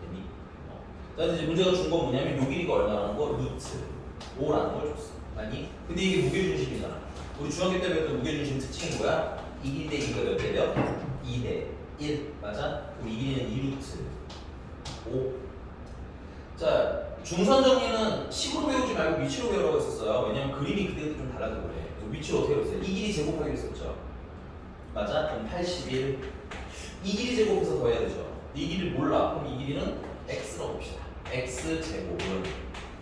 됐니? 자, 이제 문제가 준 건 뭐냐면 요 길이가 얼마라는 거? 루트 5라는 걸 줬어. 아니? 근데 이게 무게중심이잖아. 우리 중학교 때 배웠던 무게중심 특징이 뭐야? 2 대 2가 몇 대요? 2대 1. 맞아? 그럼 이 길이는 2루트 5. 자, 중선 정리는 식으로 배우지 말고 위치로 배우라고 했었어요. 왜냐면 그림이 그때도 좀 달라서 그래. 위치로 어떻게 배웠어요? 이 길이 제곱하기로 했었죠. 맞아? 그럼 81. 이 길이 제곱해서 더해야 되죠. 이 길이 몰라. 그럼 이 길이는 x라고 봅시다. x 제곱은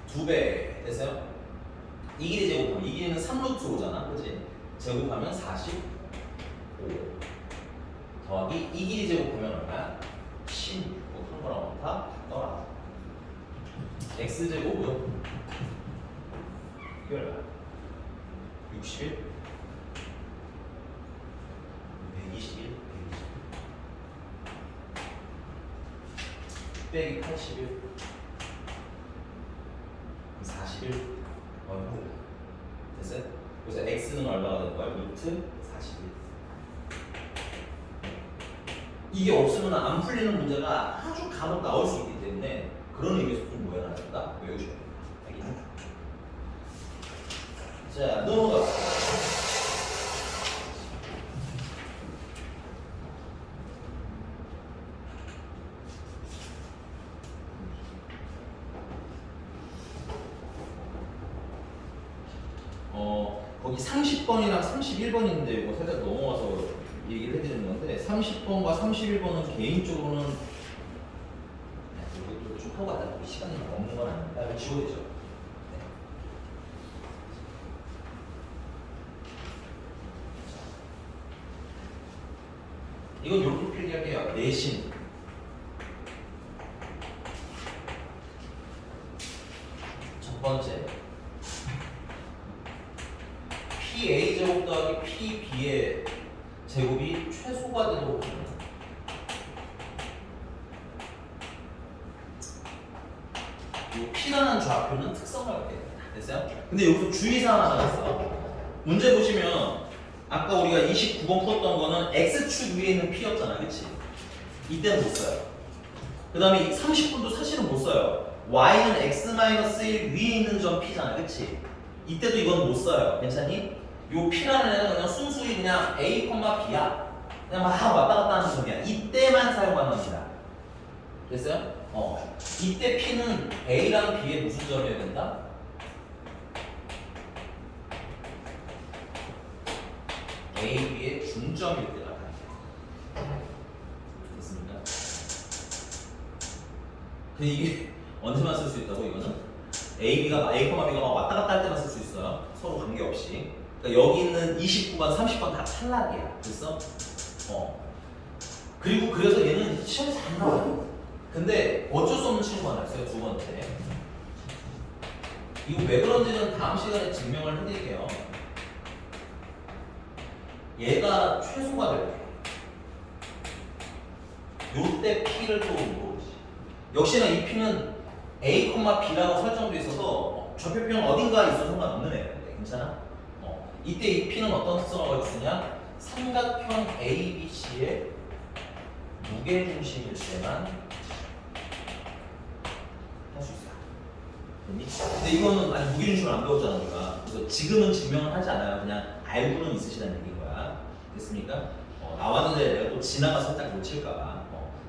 2배 됐어요? 이 길이 제곱하면 이 길이는 3루트 5잖아. 그치? 제곱하면 45 더하기 이 길이 제곱하면 얼마야? 16. 큰 거랑 다 떠나. x 제곱은 이게 얼마야? 61 121 빼기 81 41 어이구 됐어요? 그래서 x는 얼마가 되는 거야? 루트 41. 이게 없으면 안 풀리는 문제가 아주 간혹 나올 수 있기 때문에 그런 의미에서 좀 모여놔야 된다. 외우셔야 된다. 알겠니? 자, 넘어가. 거기 30번이랑 31번인데 이거 살짝 넘어가서 얘기를 해드리는 건데 30번과 31번은 개인적으로는 이것도 쭉 하고 가다 보니 시간이 없는 건 아닙니다. 이거 지워야 되죠. 네. 이건 이렇게 필기할게요. 내신 첫 번째 PA 제곱 더하기 PB의 제곱이 최소가 되도록 합니다. 이 P라는 좌표는 특성을 갖게 됩니다. 됐어요? 근데 여기서 주의사항 하나 있어. 문제 보시면 아까 우리가 29번 풀었던 거는 X축 위에 있는 P였잖아. 그치? 이때는 못 써요. 그 다음에 30분도 사실은 못 써요. Y는 X-1 위에 있는 점 P잖아. 그치? 이때도 이건 못 써요. 괜찮니? 요 P라는 애는 그냥 순수히 그냥 A, B야. 그냥 막 왔다 갔다 하는 점이야. 이때만 사용하는 겁니다. 됐어요? 이때 P는 A랑 B의 무슨 점이어야 된다? A, B의 중점일 때가 나타나요. 됐습니까? 근데 이게 언제만 쓸 수 있다고 이거는? B가 막 왔다 갔다 할 때만 쓸 수 있어요. 서로 관계없이. 그러니까 여기 있는 29번, 30번 다 탈락이야. 됐어? 그리고 그래서 얘는 시험에서 안 나와요. 근데 어쩔 수 없는 친구가 하나 있어요. 두 번째. 이거 왜 그런지는 다음 시간에 증명을 해드릴게요. 얘가 최소가 될 때. 요때 P를 또 모르지. 역시나 이 P는 A, B라고 설정돼 있어서 좌표평 어딘가에 있어서 상관없는 애야. 괜찮아? 이때 이 P는 어떤 특성을 가지고 있느냐? 삼각형 ABC의 무게중심일 때만 할 수 있어요. 됐니? 근데 이거는 아직 무게중심을 안 배웠잖아 우리가. 그래서 지금은 증명을 하지 않아요. 그냥 알고는 있으시다는 얘기인 거야. 됐습니까? 나왔는데 내가 또 지나가 살짝 놓칠까봐.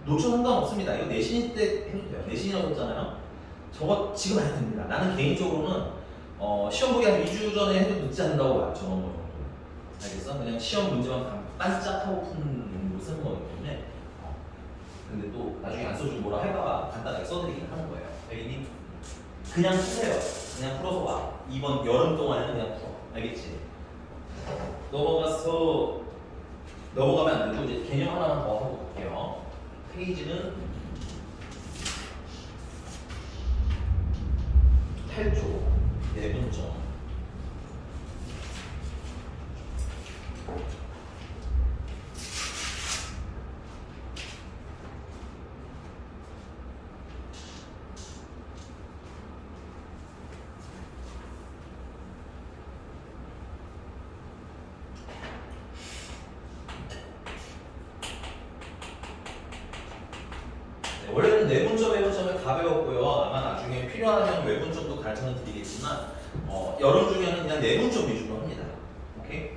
놓쳐도 상관없습니다. 이거 내신 때 해도 돼요. 내신이라고 했잖아요. 저거 지금 안 해도 됩니다. 나는 개인적으로는 시험 보기 한 2주 전에 해도 늦지 않는다고 봐요. 저런 거 정도. 알겠어? 그냥 시험 문제만 반짝하고 푸는 용도로 쓰는 거기 때문에. 근데 또 나중에 안 써주고 뭐라 할까봐 간단하게 써드리긴 하는 거예요. 알겠니? 그냥 푸세요. 그냥 풀어서 와. 이번 여름 동안에는 그냥 풀어. 알겠지? 넘어가면 안 되고 이제 개념 하나만 더 하고 볼게요. 페이지는 8조 내분점. 원래는 내분점, 외분점을 다 배웠고요. 아마 나중에 필요하면 외분점도 가르쳐 드리겠지만 여름 중에는 그냥 내분점 위주로 합니다. 오케이?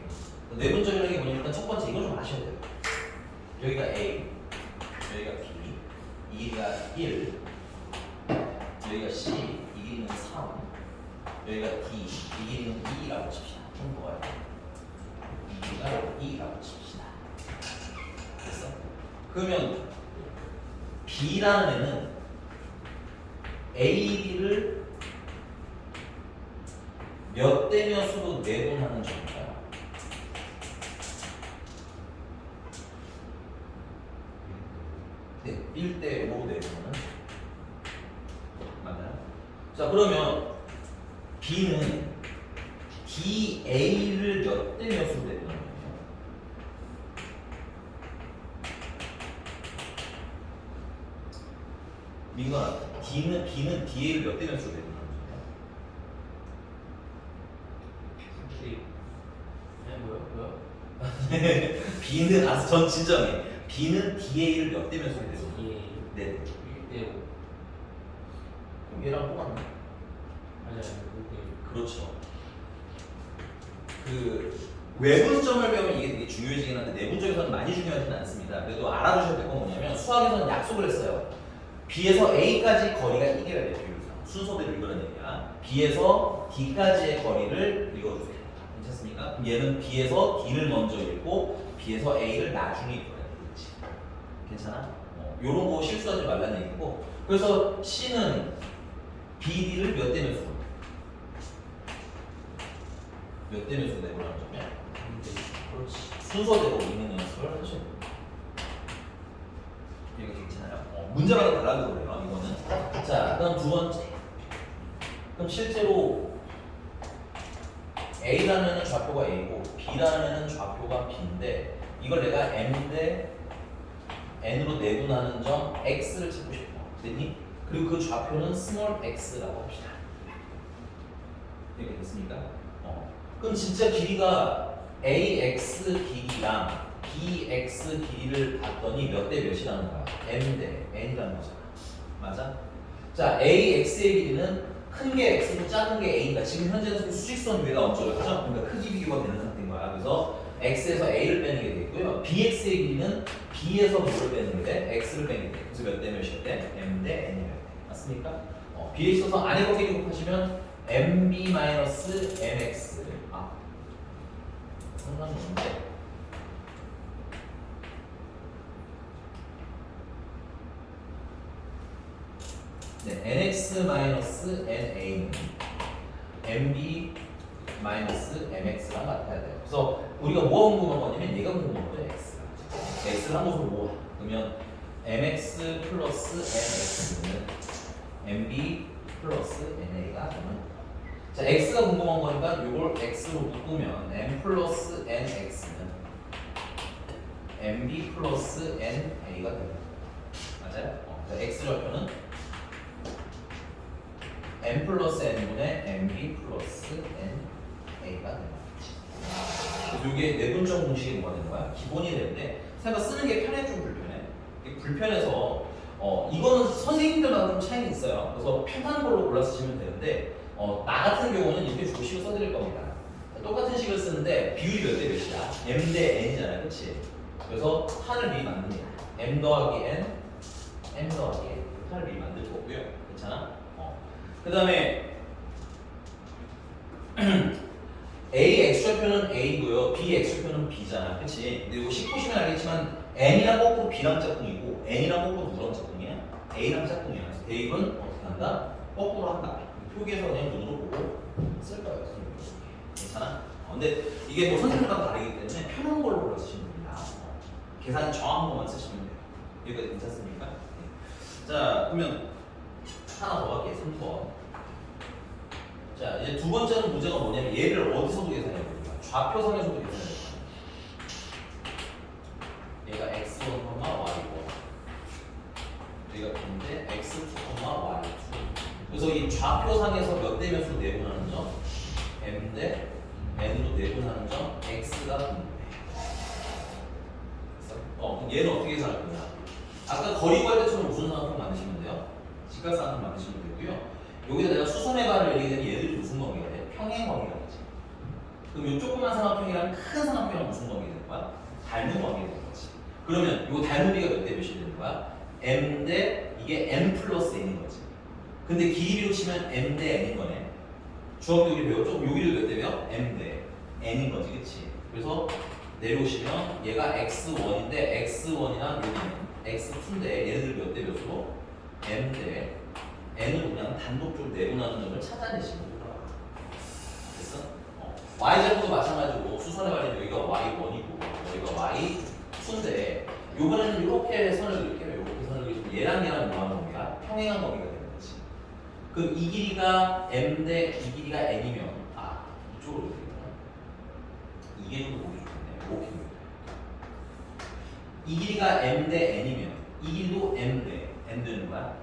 내분점이라는 게 뭐냐면 일단 첫 번째 이거 좀 아셔야 돼요. 여기가 A, 여기가 B, 이 길이가 1, 여기가 C, 이 길이는 3, 여기가 D, 이 길이는 2라고 칩시다. 좀 뭐예요? 이 길이가 2라고 칩시다. 됐어? 그러면 B라는 애는 AB를 몇 대 몇으로 내분하는 점일까요? 네, 1대 5로 내분하는. 맞나요? 자, 그러면 B는 DA를 몇 대 몇으로 내분하는 거예요? 민건아, B는 DA를 몇 대 몇으로 내분하는 거예요? 네, 뭐요? B는 전 진정해. B는 DA를 몇 대 몇으로 내분하는 거예요? 예. 네. 1대5. 그럼 얘랑 똑같네. 아니 1대1. 그렇죠. 그 외분점을 배우면 이게 되게 중요해지긴 한데 내분점에서는 많이 중요하지는 않습니다. 그래도 알아두셔야 될 건 뭐냐면 수학에서는 약속을 했어요. B에서 A까지 거리가 이겨야 돼요. 비율상. 순서대로 읽으라는 얘기야. B에서 D까지의 거리를 읽어주세요. 괜찮습니까? 그럼 얘는 B에서 D를 먼저 읽고 B에서 A를 나중에 읽어야 되겠지. 괜찮아? 요런 거 실수하지 말라는 얘기고. 그래서 C는 BD를 몇 대 몇으로? 몇 대 몇으로 내보라는 점이야? 그렇지. 순서대로 읽는 연습을 하셔야 돼요. 이거 괜찮아요? 문제마다 달라도 그래요, 이거는. 자, 그다음 두 번째. 그럼 실제로 A라는 좌표가 A고 B라는 좌표가 B인데 이걸 내가 M 대 N으로 내분하는 점 X를 찾고 싶어. 됐니? 그리고 그 좌표는 스몰 x라고 합시다. 이렇게 됐습니까? 그럼 진짜 길이가 AX 길이랑 BX 길이를 봤더니 몇 대 몇이라는 거야? M 대 N이라는 거잖아. 맞아? 자, AX의 길이는 큰 게 X고 작은 게 A니까 지금 현재는 수직선 위에가 얹혀졌죠? 그러니까 크기 비교가 되는 상태인 거야. 그래서 X에서 A를 빼는 게 되겠고요. BX의 길이는 B에서 뭐를 빼는 게 돼? X를 빼는 게 돼. 그래서 몇 대 몇이 돼? M 대 N이 몇 대. 맞습니까? B에 있어서 안에 곱하기 곱하시면 MB-MX 상관없는데 네, NX-NA는 MB-MX랑 같아야 돼요. 그래서 우리가 뭐가 궁금한 거냐면 얘가 궁금한 거예요. X가. X를 한 곳으로 모아. 그러면 MX 플러스 NX는 MB 플러스 NA가 되는 거예요. 자, X가 궁금한 거니까 이걸 X로 묶으면 M 플러스 NX는 MB 플러스 NA가 되는 거예요. 맞아요? 자, X 좌표는 M 플러스 N분의 MB 플러스 NA가 되는 거지. 그래서 이게 내분점 공식이 뭐가 되는 거야? 기본이 되는데 생각 쓰는 게 편해 좀 불편해. 이게 불편해서 이거는 선생님들마다 좀 차이는 있어요. 그래서 편한 걸로 골라 쓰시면 되는데 나 같은 경우는 이렇게 주고 식을 써드릴 겁니다. 똑같은 식을 쓰는데 비율이 몇 대 몇이야? m 대 n이잖아요, 그렇지? 그래서 판을 미리 만듭니다. m 더하기 n, m 더하기 n 판을 미리 만들 거고요. 괜찮아? 그 다음에 A x좌표는 A고요, B x좌표는 B잖아, 그렇지? 근데 이거 식 보시면 알겠지만 n이랑 거꾸로 B랑 짝꿍이고 n이랑 거꾸로 누구랑 짝꿍이야? A랑 짝꿍이야. 그래서 대입은 어떻게 한다? 거꾸로 한다. 표기에서 그냥 눈으로 보고 쓸 거예요. 괜찮아? 근데 이게 뭐 선생님마다 다르기 때문에 편한 걸로 골라 쓰시면 됩니다. 계산 정확한 것만 쓰시면 돼요. 여기까지 괜찮습니까? 네. 자, 그러면 하나 더 할게요. 3번. 자, 이제 두 번째는 문제가 뭐냐면 얘를 어디서도 계산해야 됩니다. 좌표상에서도 계산해야 됩니다. 얘가 x1, y1. 얘가 B인데 x2, y2. 그래서 이 좌표상에서 몇 대 몇으로 내분하는 점? m 대 n으로 내분하는 점 x가 분배. 그럼 얘는 어떻게 계산할 거냐? 아까 거리 구할 때처럼 무슨 상황을 만드시면 돼요? 직각상을 만드시면 되고요. 여기다 내가 수선의 발을 내리게 되면 얘들이 무슨 관계가 돼? 평행 관계가 되지. 그럼 이 조그만 삼각형이랑 큰 삼각형이랑 무슨 관계가 되는 거야? 닮은 관계가 되는 거지. 그러면 이 닮은비가 몇 대 몇이 되는 거야? m 대 이게 n 플러스 n인 거지. 근데 길이로 치면 m 대 n인 거네. 중학교 여기 배웠죠? 여기를 몇 대 몇? m 대 n인 거지, 그치? 그래서 내려오시면 얘가 x1인데 x1이랑 여기는 x2인데 얘네들 몇 대 몇으로? m 대 n으로 그냥 단독적으로 내분하는 점을 찾아내시면 됩니다. 됐어? y좌표도 마찬가지로 수선의 발인 여기가 y1이고 여기가 y2인데 요번에는 이렇게 선을 그릴게요. 이렇게 선을 그리면 얘랑 얘랑 뭐하는 관계야? 평행한 관계가 되는 거지. 그럼 이 길이가 m 대 이 길이가 n이면 이쪽으로 되겠구나. 이게 좀 보기 좋겠네. 이렇게 이 길이가 m 대 n이면 이 길이도 m 대 n 되는 거야.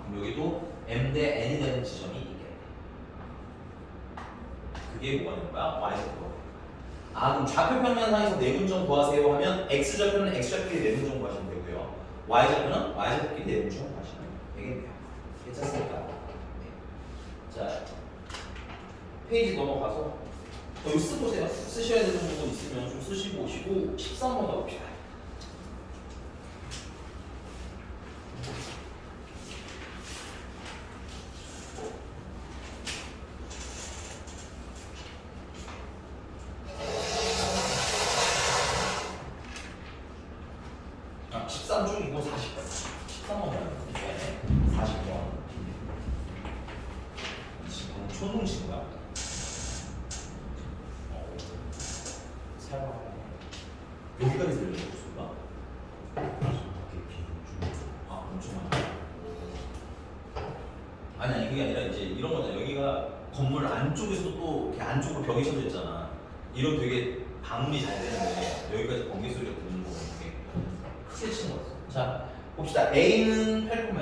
그럼 여기도 m 대 n이 되는 지점이 있겠네. 그게 뭐가 되는 거야? y좌표. 그럼 좌표 평면상에서 내분점 구하세요 하면 x좌표는 x좌표의 내분점 구하시면 되고요. y좌표는 y좌표의 내분점 구하시면 되겠네요. 괜찮습니까? 네. 자, 페이지 넘어가서 여기 쓰보세요. 쓰셔야 되는 부분 있으면 좀 쓰시고 오시고 13번 가봅시다. 아, 13쪽이고 40번. 13번 가는 40번. 지금 초등 친구야. 여기까지 들려요, 목소리가? 엄청 많아. 아니, 그게 아니라 이제 이런 거잖아. 여기가 건물 안쪽에서도 또 이렇게 안쪽으로 벽이 쳐져 있잖아. 이런 되게 방음이 잘 되는데 여기까지 번개 소리가 들리는 거 되게 크게 치는 거였어. 자, 봅시다. A는 8,2,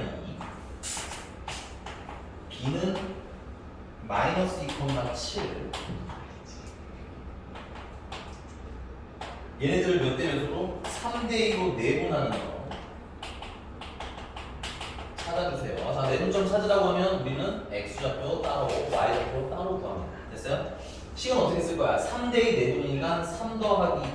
B는 마이너스 2,7. 얘네들을 몇 대 몇으로? 3대 2로 내분하는 거 찾아주세요. 자, 내분점 찾으라고 하면 우리는 x좌표 따로, y좌표 따로 구합니다. 됐어요? 식은 어떻게 쓸 거야? 3대 2 내분이니까 3 더하기 2,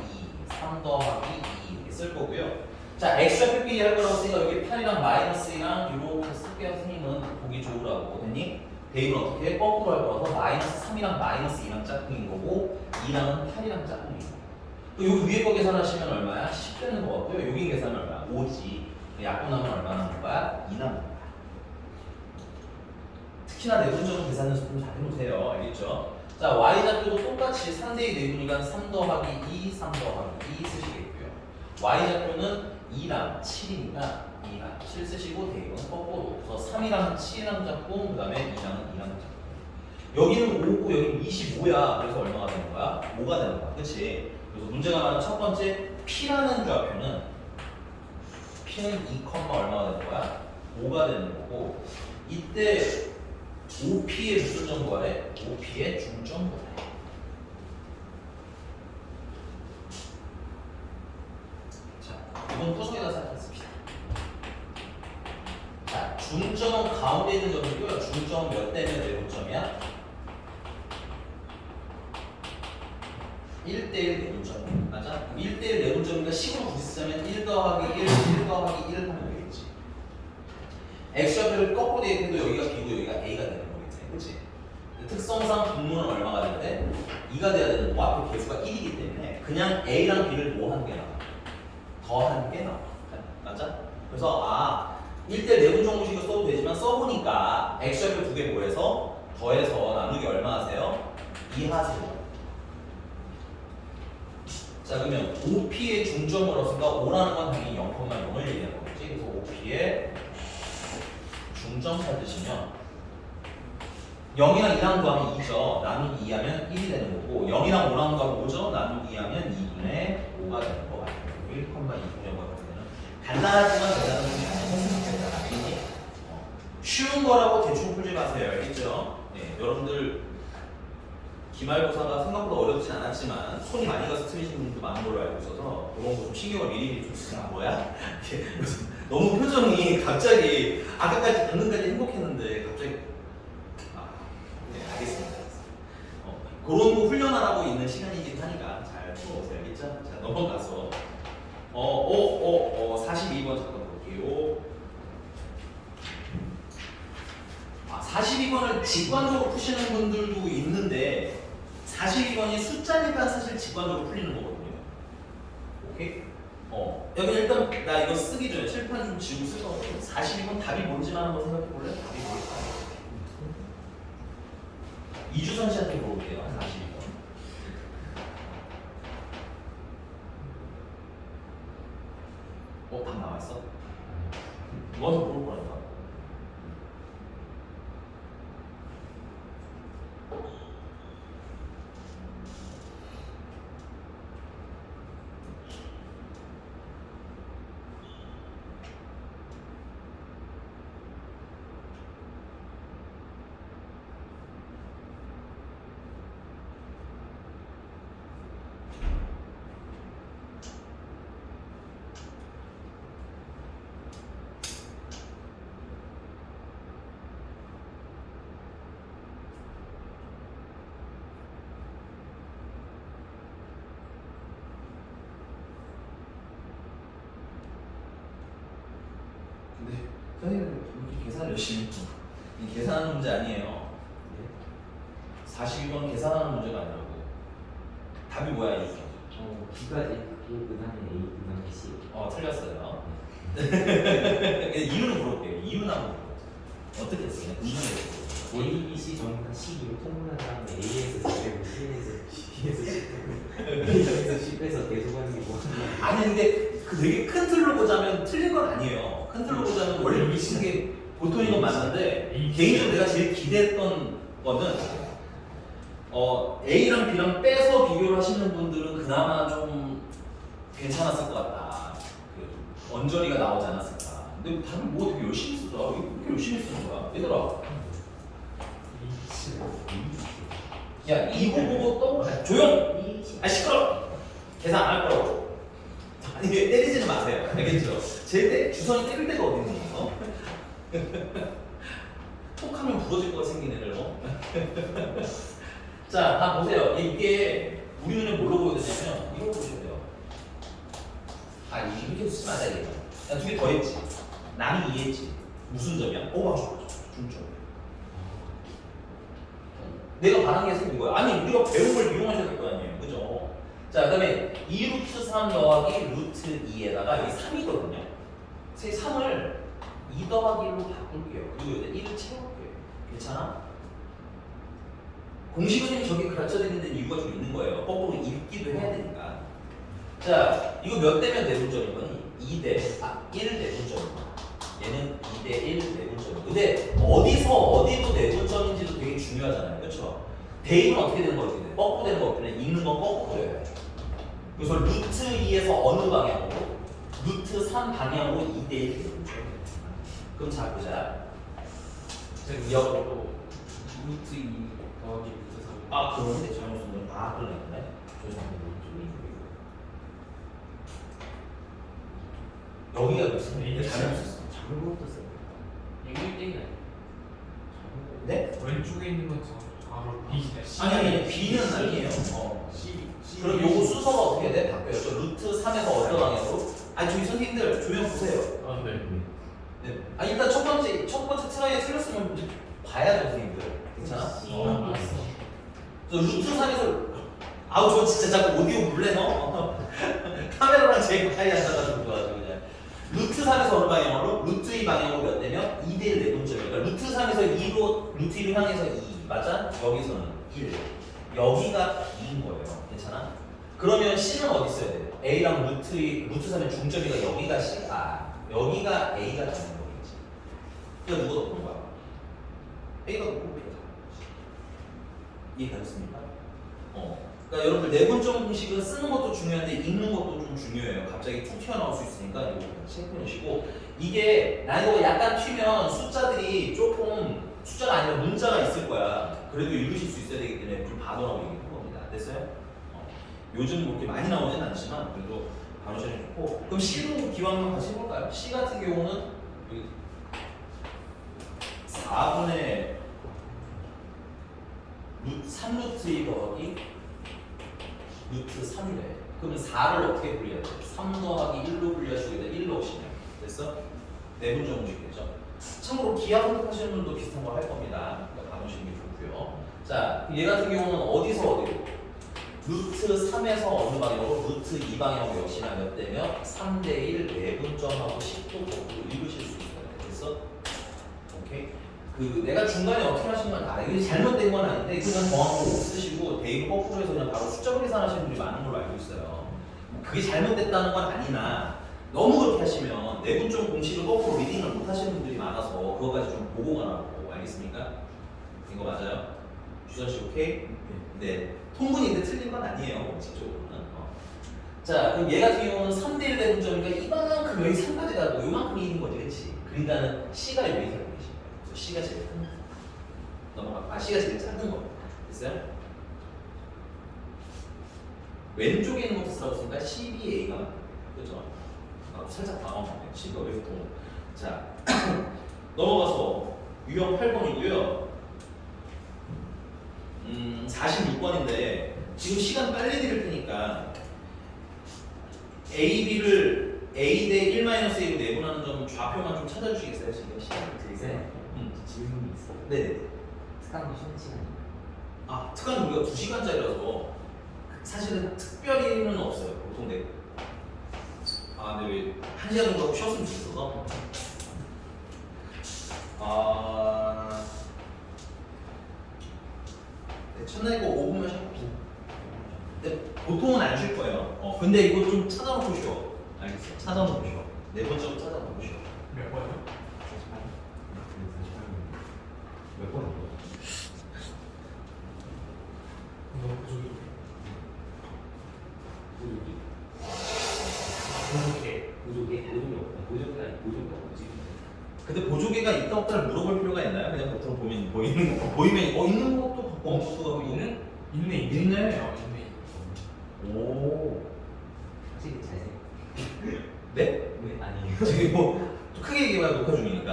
3 더하기 2 이렇게 쓸 거고요. 자, x좌표끼리 할 거라고 쓰니까 여기 8이랑 마이너스 2랑 이렇게 쓸게요. 선생님은 보기 좋으라고. 됐니? 대입은 어떻게? 거꾸로 할 거라서 마이너스 3이랑 마이너스 2랑 짝꿍인 거고 2랑은 8이랑 짝꿍인 거고. 또 여기 위에 거 계산하시면 얼마야? 10 되는 거 같고요. 여기 계산은 얼마야? 5지. 약분하면 얼마 남는 거야? 2 남는 거야. 특히나 내분점은 계산을 좀 잘 해놓으세요. 알겠죠? 자, y좌표도 똑같이 3대2 내분이니까 3 더하기 2, 3 더하기 2 쓰시겠고요. y좌표는 2랑 7이니까 2랑 7 쓰시고 대입은 거꾸로. 그래서 3이랑 7이랑 잡고 그 다음에 2랑은 2랑 잡고. 여기는 5고 여기는 25야. 그래서 얼마가 되는 거야? 5가 되는 거야. 그치? 그래서 문제가 말하는 첫 번째 P라는 좌표는 P는 2, 얼마가 되는 거야? 5가 되는 거고 이때 OP의 무슨 점 구하래? OP의 중점 구하래. 중점은 가운데 있는 점이고요. 중점은 몇 대면 내분점이야? 1대1 내분점. 맞아? 1대1 내분점이니까 식으로 굳이 쓰자면 1 더하기 1, 1 더하기 1 하면 되겠지. x좌표를 거꾸로 대입해도 여기가 b고 여기가 a가 되는 거겠지. 그치? 특성상 분모는 얼마가 되는데 2가 돼야 되는 거 앞에 개수가 1이기 때문에 그냥 a랑 b를 뭐 하는 게 나와? 더하는 게 나와. 맞아? 그래서 1대 내분 정보식을 써도 되지만 써보니까 x좌표 두 개 모여서 더해서 나누기 얼마 하세요? 2 하세요. 자 그러면 OP의 중점을 얻으니까 5라는 건 당연히 0,0을 얘기하는 거겠지. 그래서 OP의 중점 찾으시면 0이랑 2랑 더하면 2죠. 나누기 2하면 1이 되는 거고 0이랑 5랑 더하면 5죠. 나누기 2하면 2분의 5가 되는 거 같아요. 1,2분의 5가 되면 간단하지만 대단한 게 아니라 알겠니? 쉬운 거라고 대충 풀지 마세요. 알겠죠? 네, 여러분들 기말고사가 생각보다 어렵진 않았지만 손이 많이 가서 틀리신 분도 많은 걸로 알고 있어서 그런 거 좀 신경을 미리 좀 쓰는 뭐야? 너무 표정이 갑자기 아까까지 방금까지 행복했는데 갑자기 네 알겠습니다. 그런 거 훈련하라고 있는 시간이긴 하니까 잘 풀어보세요. 알겠죠? 자 넘어가서 42번 잠깐 볼게요. 42번을 직관적으로 푸시는 분들도 있는데 42번이 숫자니까 사실 직관적으로 풀리는 거거든요. 오케이? 여기 일단 나 이거 쓰기 전에 칠판 좀 지우고 쓸 거거든요. 42번 답이 뭔지만 한번 생각해 볼래? 답이 뭘까요? 이주선 씨한테 물어볼게요. 42번. 답 나왔어? 먼저 물어볼 거니까. 근데 선생님 이렇게 계산 열심히 했죠. 이 계산하는 문제 아니에요. 42번 계산하는 문제가 아니라고. 답이 뭐야 이거? B가 B 그다음에 A 그다음에 C. 틀렸어요. 이유는 물어볼게요. 이유는 한번 물어보세요. 어떻게 했어요? A, B, C 전부 다 C로 통분한 다음에 A에서 C 빼고 C에서 C 빼고 B에서 C 빼서 계속 하는 게 뭐? 아니 근데 그 되게 큰 틀로 보자면 틀린 건 아니에요. 큰 틀로 보자면 원래 미치는 게 보통인 건 맞는데 개인적으로 내가 제일 기대했던 거는 A랑 B랑 빼서 비교를 하시는 분들은 그나마 좀 괜찮았을 것 같다. 그 언저리가 나오지 않았을까. 근데 다들 뭐 되게 열심히 쓰더라. 왜 이렇게 열심히 쓰는 거야? 얘들아. 야 이거 보고 또 조용! 시끄러! 계산 안 할 거라고. 아니 때리지는 마세요. 알겠죠? 주선이 때릴 데가 어디 있는 거? 톡하면 부러질 거가 생긴 애들 자, 다 보세요. 이게 우리 눈에 뭘로 보여드냐면 이런 거 보셔야 돼요. 이렇게 쓰지 마자 이게. 두 개 더 했지. 남이 이해했지. 무슨 점이야? 맞아. 중점. 내가 말한 게 생긴 거야. 아니 우리가 배운 걸 이용하셔야 될 거 아니에요. 그죠? 자, 그다음에 2루트 3 더하기 루트 2에다가 여기 3이거든요. 3을 2 더하기 1로 바꿀게요. 그리고 여기다 1을 채울게요. 괜찮아? 공식은 저기 그라쳐져 있는 이유가 좀 있는 거예요. 거꾸로 읽기도 해야 되니까. 자, 이거 몇 대면 내분점이거니? 2대 1 내분점이고 얘는 2대 1 내분점이고. 근데 어디도 내분점인지도 되게 중요하잖아요. 그렇죠? 대입은 어떻게 되는 거 어떻게 돼? 거꾸로 되는 거 어떻게 돼? 읽는 건 거꾸로 해야 돼. 그래서 루트 2에서 어느 방향으로? 루트 3 방향으로 2대 1 내분점이에요. 그럼 자 보자. 역으로 루트 2 더하기 루트 3. 그런데 잘못 쓴 건 그러네. 죄송합니다. 여기가 무슨 일인데 잘못 썼어. 잘못 썼어요. 이게 왼쪽에 있는 건 바로 B시네. 아니 B는 아니에요. 그럼 요거 순서가 어떻게 돼? 바뀌어요. 저 루트 3에서 어떤 방향으로? 아니 저기 선생님들 조명 보세요. 아 네. 네. 아 일단 첫 번째 트라이에 틀렸으면 이제 봐야죠 선생님들. 괜찮아? 알았어. 저 루트 3에서 아우 저 진짜 자꾸 오디오 몰래 넣어. 카메라랑 제일 가까이 앉아가지고 좋아가지고 그냥 루트 3에서 어느 방향으로? 루트 2 방향으로 몇 대면 2대1 내분점이에요. 그러니까 루트 3에서 2로 루트 2로 향해서 2 맞아? 여기서는 1 여기가 2인 거예요. 괜찮아? 그러면 C는 어디 있어야 돼? A랑 루트 3의 중점이가 여기가 C 여기가 A가 되는 거겠지. 그러니까 누가 높은 거야? A가 높고 B가 작은 거지. 이해가셨습니까? 그러니까 여러분들 내분점 공식은 쓰는 것도 중요한데 읽는 것도 좀 중요해요. 갑자기 툭 튀어나올 수 있으니까 이거 체크해 놓으시고 이게 난이도가 약간 튀면 숫자들이 조금 숫자가 아니라 문자가 있을 거야. 그래도 읽으실 수 있어야 되기 때문에 좀 반원하고 얘기한 겁니다. 됐어요? 요즘 그렇게 많이 나오진 않지만 그래도 반원이 좋고 그럼 C로 기왕 같이 해볼까요? C 같은 경우는 4분의 3루트 2 더하기 루트 3이래. 그러면 4를 어떻게 분리해야 돼? 3 더하기 1로 분리하시게 돼. 1로 오시면 됐어? 내분점 공식 되죠? 참고로 기하 선택하시는 분도 비슷한 거 할 겁니다. 그러니까 봐보시는 게 좋고요. 자, 얘 같은 경우는 어디서 어디로? 루트 3에서 어느 방향으로? 루트 2 방향으로 역시나 몇 대면 3대1 내분점하고 10도 거꾸로 읽으실 수 있어요. 됐어? 오케이? 내가 중간에 어떻게 하신 건 알아요. 이게 잘못된 건 아닌데 그냥 정확하게 쓰시고 대입 거꾸로 해서 그냥 바로 숫자 계산하시는 분들이 많은 걸로 알고 있어요. 그게 잘못됐다는 건 아니나 너무 그렇게 하시면 내분점 공식을 거꾸로 리딩을 못 하시는 분들이 많아서 그거까지 좀 보고 가라고. 알겠습니까? 이거 맞아요? 주선 씨 오케이? 네. 통분인데 틀린 건 아니에요. 원칙적으로는. 자, 그럼 얘 같은 경우는 3대1 내분점이니까 이만큼 여기 3까지 가고 이만큼 1인 거지, 그렇지? 그러니까는 C가 여기서 계신 거예요. C가 제일 큰 거. 넘어가. C가 제일 작은 거. 됐어요? 왼쪽에 있는 것도 쓰라고 했으니까 CBA가 맞아요. 그렇죠? 살짝 당황하네. C가 왜 또? 자, 넘어가서 유형 8번이고요. 46번인데 지금 시간 빨리 드릴 테니까 A, B를 A 대 1-A로 내분하는 점 좌표만 좀 찾아주시겠어요? 지금 시간을 드리세요. 질문이 있어. 네네. 특강도 쉬는 시간이에요. 아, 특강 우리가 2시간짜리라서 사실은 특별히는 없어요. 보통 내. 아, 근데 왜 1시간 정도 하고 쉬었으면 좋겠어서. 네, 첫날 이거 5분만 쉬어봅시다. 근데 보통은 안 쉴 거예요. 근데 이거 좀 찾아놓고 쉬어. 알겠어? 찾아놓고 쉬어. 네 번째로 찾아놓고 쉬어. 몇 번이요? 48분. 몇 번이요? 너무 부족해. 보조개 없지. 근데 보조개가 있다 없다를 물어볼 필요가 있나요? 그냥 보통 보이는 거 보이면 있는 것도 갖고 없는 것도 갖고 있네. 있네. 오. 확실히 잘생. 네? 네 아니에요. 지금 뭐 크게 얘기해봐야 녹화 중이니까.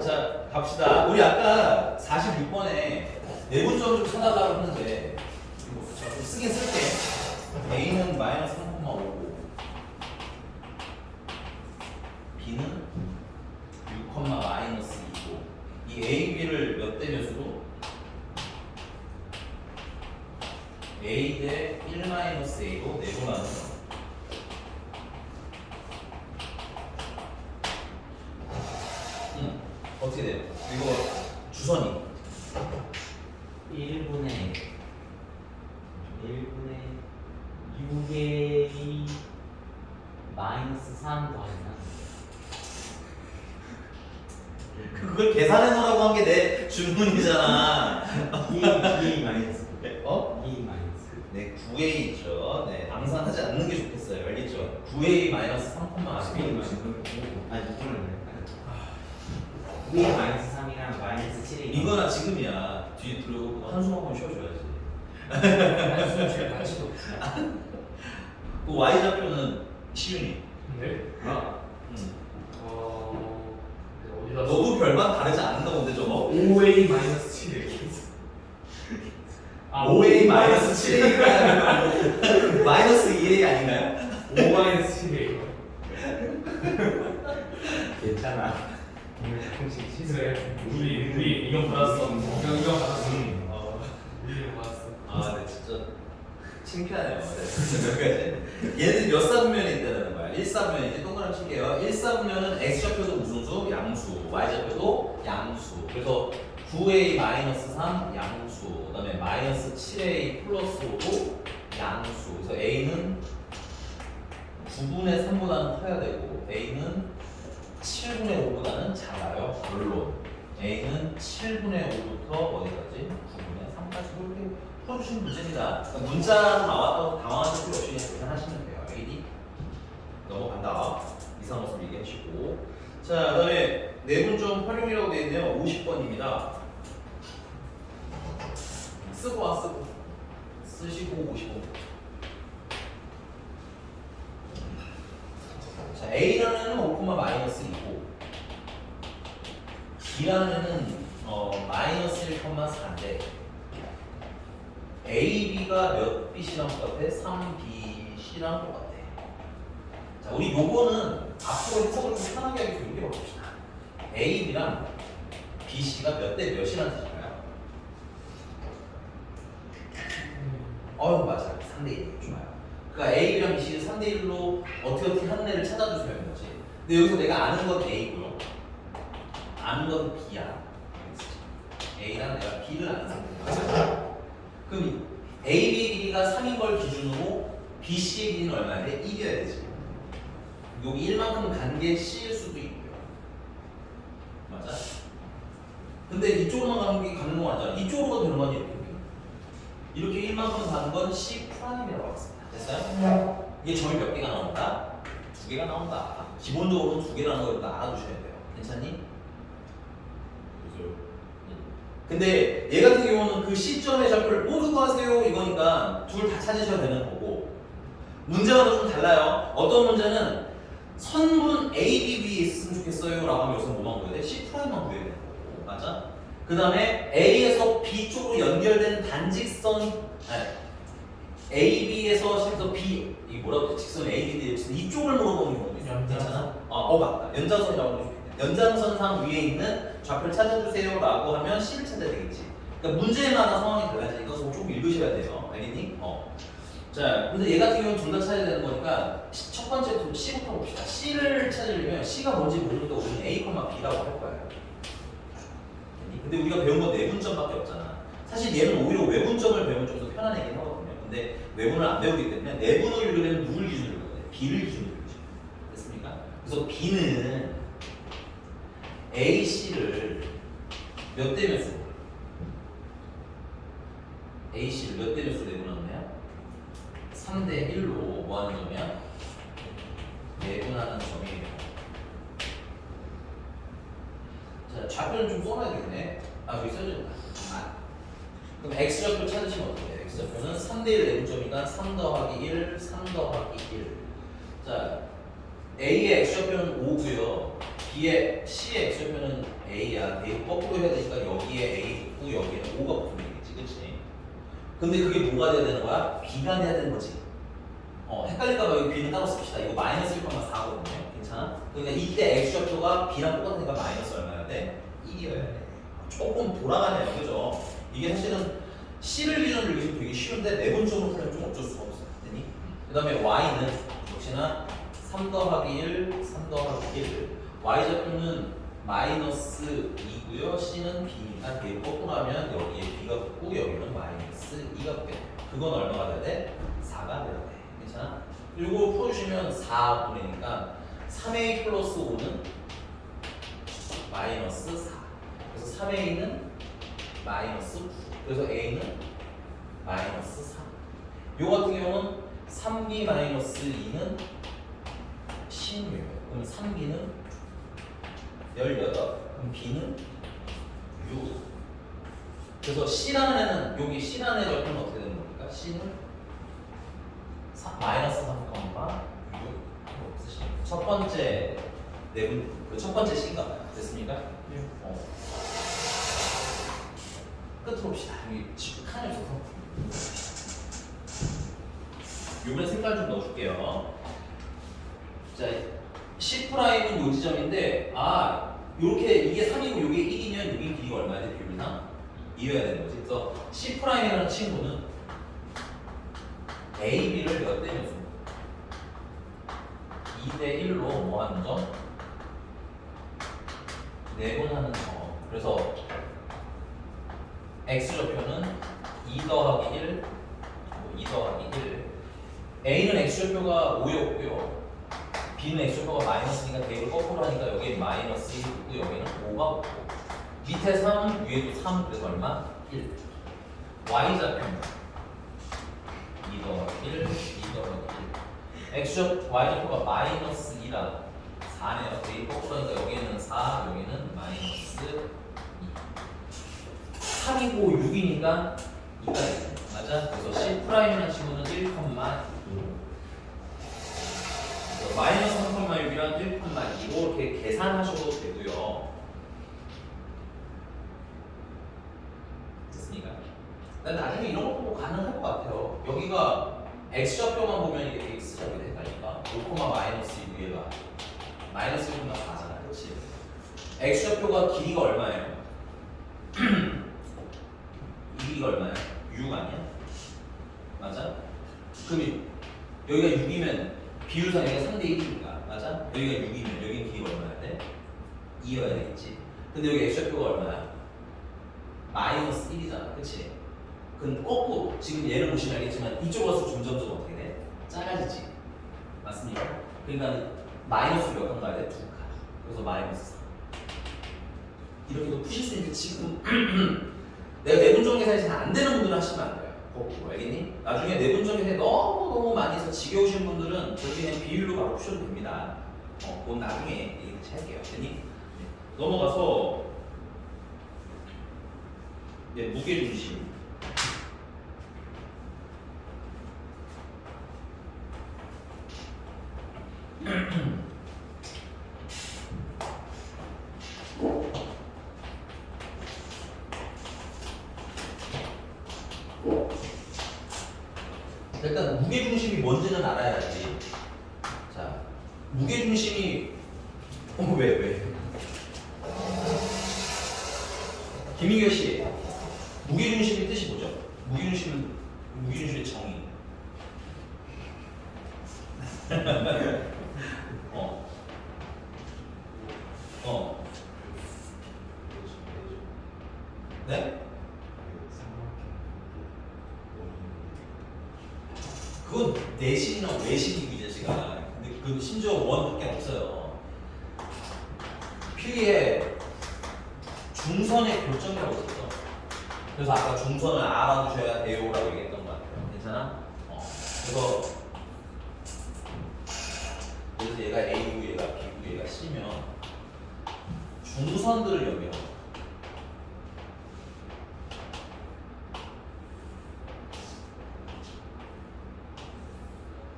자 갑시다. 우리 아까 46번에 내분점 좀 찾아달라고 했는데 자, 좀 쓰긴 쓸게. A는 마이너스 3,5고 B는 6, 마이너스 2고 이 A, B를 몇 대 몇으로? A 대 1-A로 내분하는 거. 어떻게 돼요? 이거 주선이 1분의 6의 마이너스 3 더하기 3. 그걸 계산해 놓으라고 한 게 내 주문이잖아. 2A 마이너스. 2A 마이너스. 네, 9A 있죠. 네, 암산하지 않는 게 좋겠어요. 알겠죠? 9A 마이너스 3,4. 아니 이거는 2A 마이너스 3이랑 마이너스 7이. 이거나 지금이야. 뒤에 들어오고 한숨 한번 쉬어줘야지. 한숨 쉴 가치도 없어. 그 Y 좌표는 시윤이. 네? 아, 어디로 너도 별반 다르지 않는다 본데 저거. 5A 마이너스 7 이렇게 있어. 5A 마이너스 7A가 마이너스 2A 아닌가요? 5 마이너스 7A. 괜찮아. 오늘 가끔씩 그래. 우리 이건 받았어. 이건 받았어. 우리 이건 받았어. 아, 네, 진짜 창피하네요. 네. 얘는 몇 사분면이 있다는 거야? 1사분면이지. 동그라미 칠게요. 1사분면은 x좌표도 무슨 수? 양수. y좌표도 양수. 그래서 9a 마이너스 3 양수. 그다음에 마이너스 7a 플러스 5도 양수. 그래서 a는 9분의 3보다는 커야 되고 a는 7분의 5보다는 작아요. 물론 a는 7분의 5부터 어디까지? 9분의 3까지 이렇게 풀어주시면 문제입니다. 그러니까 문자 나왔다고 당황하실 필요 없이 그냥 계산하시면 돼요. AD 넘어간다. 이상 모습 얘기하시고. 자, 그다음에 내분점 활용이라고 되어 있네요. 50번입니다. 쓰고 와 쓰고 쓰시고 50번. 자, A라는 애는 5, 마이너스 2고 B라는 애는 마이너스 1,4인데 A, B가 몇 B씨랑 똑같아? 3B씨랑 똑같아. 자, 우리 요거는 앞으로 해석을 좀 편하게 하기 위해서 이렇게 바꿉시다. A, B랑 B씨가 몇 대 몇이라는 뜻일까요? 맞아요. 3대1. 좋아요. 그러니까 A, B랑 B씨를 3대1로 어떻게 하는 애를 찾아주세요. 거지. 근데 여기서 내가 아는 건 A고요. 아는 건 B야. A랑 내가 B를 아는 상태야. 그럼 AB의 길이가 3인 걸 기준으로 BC의 길이는 얼마야 돼? 1이어야 되지. 여기 1만큼 간 게 C일 수도 있고요. 맞아? 근데 이쪽으로만 가는 건 아니잖아. 이쪽으로 되는 건 이렇게 1만큼 가는 건 C 프라임이라고 하겠습니다. 됐어요? 이게 점이 몇 개가 나온다? 2개가 나온다. 기본적으로 2개라는 걸 일단 알아두셔야 돼요. 괜찮니? 근데 얘 같은 경우는 그 시점의 좌표를 모두 구하세요 이거니까 둘 다 찾으셔야 되는 거고, 문제마다 좀 달라요. 어떤 문제는 선분 A, B, B 있으면 좋겠어요 라고 하면 여기서 뭐만 구해야 돼? C''만 구해야 되는 거고. 맞아? 그 다음에 A에서 B 쪽으로 연결된 단직선 A, B에서 실제로 B 이 뭐라고 하지? 직선 A, B, D 이쪽을 물어보는 거거든요. 괜찮아? 맞다. 연장선이라고 하면 좋겠네. 연장선상 위에 있는 좌표를 찾아주세요 라고 하면 C를 찾아야 되겠지. 그러니까 문제마다 상황이 달라지니까 좀 읽으셔야 돼요. 알겠니? 자, 근데 얘 같은 경우는 둘 다 찾아야 되는 거니까 첫 번째 C부터 봅시다. C를 찾으려면 C가 뭔지 모르니까 우리는 A, B라고 할 거예요. 근데 우리가 배운 건 내분점밖에 없잖아. 사실 얘는 오히려 외분점을 배우면 좀 더 편한 얘기는 하거든요. 근데 외분을 안 배우기 때문에 내분을 읽으려면 누굴 기준으로 읽어야 돼? B를 기준으로 읽으셔야 돼요. 됐습니까? 그래서 B는 AC를 몇 대 몇으로? AC를 몇 대 몇으로 내분하느냐? 3대 1로 뭐 하는 점이야? 내분하는 점이에요. 자, 좌표는 좀 써놔야 되겠네. 여기 써줘야 그럼 X좌표 찾으시면 어떻게 돼요? X좌표는 3대 1 내분점이니까 3 더하기 1, 3 더하기 1. 자, A의 X좌표는 5고요. C의 X좌표는 A야. A 거꾸로 해야 되니까 여기에 A 붙고 여기에는 5가 붙으면 되겠지. 그치? 근데 그게 뭐가 돼야 되는 거야? B가 돼야 되는 거지. 헷갈릴까봐 여기 B는 따로 씁시다. 이거 마이너스 1,4거든요. 괜찮아? 그러니까 이때 X좌표가 B랑 똑같으니까 마이너스 얼마야 돼? 1이어야 돼. 조금 돌아가네요. 그죠? 이게 사실은 C를 기준으로 읽으면 되게 쉬운데 내분점으로 풀면 좀 어쩔 수가 없어요. 그 다음에 Y는 역시나 3 더하기 1, 3 더하기 1. Y좌표는 마이너스 2고요. C는 B니까 B를 거꾸로 하면 여기에 B가 붙고 여기는 마이너스 2가 붙게 돼요. 그건 얼마가 돼야 돼? 4가 돼야 돼. 괜찮아? 이거 풀어주시면 4분의니까 3A 플러스 5는 마이너스 4. 그래서 3A는 마이너스 9. 그래서 A는 마이너스 3. 요 같은 경우는 3B 마이너스 2는 16. 그럼 3B는 18. 그럼 B는 6. 그래서 C라는 애는 여기 C라는 애 좌표는 어떻게 되는 겁니까? C는 마이너스 3,6. 첫 번째 첫 번째 C인가 봐요. 됐습니까? 예. 끝으로 봅시다. 여기 지금 칸이 없어서. 요번에 색깔 좀 넣어줄게요. 자, C'은 요 지점인데, 요렇게 이게 3이고 요게 1이면 요게 길이가 얼마야 돼? 비율상? 이어야 되는 거지. 그래서 C'이라는 친구는 A, B를 몇 대 몇으로? 2대 1로 뭐 하는 점? 내분하는 점. 그래서 X좌표는 2 더하기 1, 2 더하기 1. A는 X좌표가 5였고요. B는 X좌표가 마이너스니까 대입을 거꾸로 하니까 여기에 마이너스 1이고 여기는 5가 없고 밑에 3, 위에도 3, 그래서 얼마? 1. Y좌표는 2 더하기 1, 2 더하기 1. Y좌표가 마이너스 2라 4네요. 대입 거꾸로 하니까 여기는 4, 여기는 마이너스 2. 3이고 6이니까 2가 되죠. 맞아? 그래서 C'이라는 친구는 1,2. 마이너스 3,6이랑 1,2 이렇게 계산하셔도 되고요. 됐습니까? 난 나중에 이런 것도 뭐 가능할 것 같아요. 여기가 X좌표만 보면 이게 X좌표 된다니까. 5, 마이너스 2 위에가 마이너스 1,4잖아. 그치? X좌표가 길이가 얼마예요? 이 길이가 얼마야? 6 아니야? 맞아? 그럼 여기가 6이면 비율상 여기가 3대 1이니까 맞아? 여기가 6이면 여기는 길이가 얼마야 돼? 2여야 되겠지. 근데 여기 X좌표가 얼마야? 마이너스 1이잖아. 그치? 그럼 거꾸로 지금 얘를 보시면 알겠지만 이쪽으로 가서 점점점 어떻게 돼? 작아지지. 맞습니까? 그러니까 마이너스 몇 칸 가야 돼? 2칸. 그래서 마이너스 3. 이렇게도 푸실 수 있는데 지금 내가 내분적 계산이 잘 안 되는 분들은 하시면 안 돼요. 거꾸로 알겠니? 나중에 내분적 계산이 너무 많이 해서 지겨우신 분들은 저렇게 그냥 비율로 바로 푸셔도 됩니다. 그건 나중에 얘기 할게요. 됐니? 넘어가서 무게중심. 일단 무게중심이 뭔지는 알아야지. 자, 무게중심이 왜? 김희교 씨, 무게중심의 뜻이 뭐죠? 무게중심의 정의. 네? 그건 내신이나 외신이고 이 자식아. 근데 그 심지어 원밖에 없어요. 필리에 중선의 교점이라고 있었어. 그래서 아까 중선을 알아두셔야 돼요라고 얘기했던 것 같아요. 괜찮아? 그래서 얘가 A고 얘가 B고 얘가 C면 중선들을 연결하고.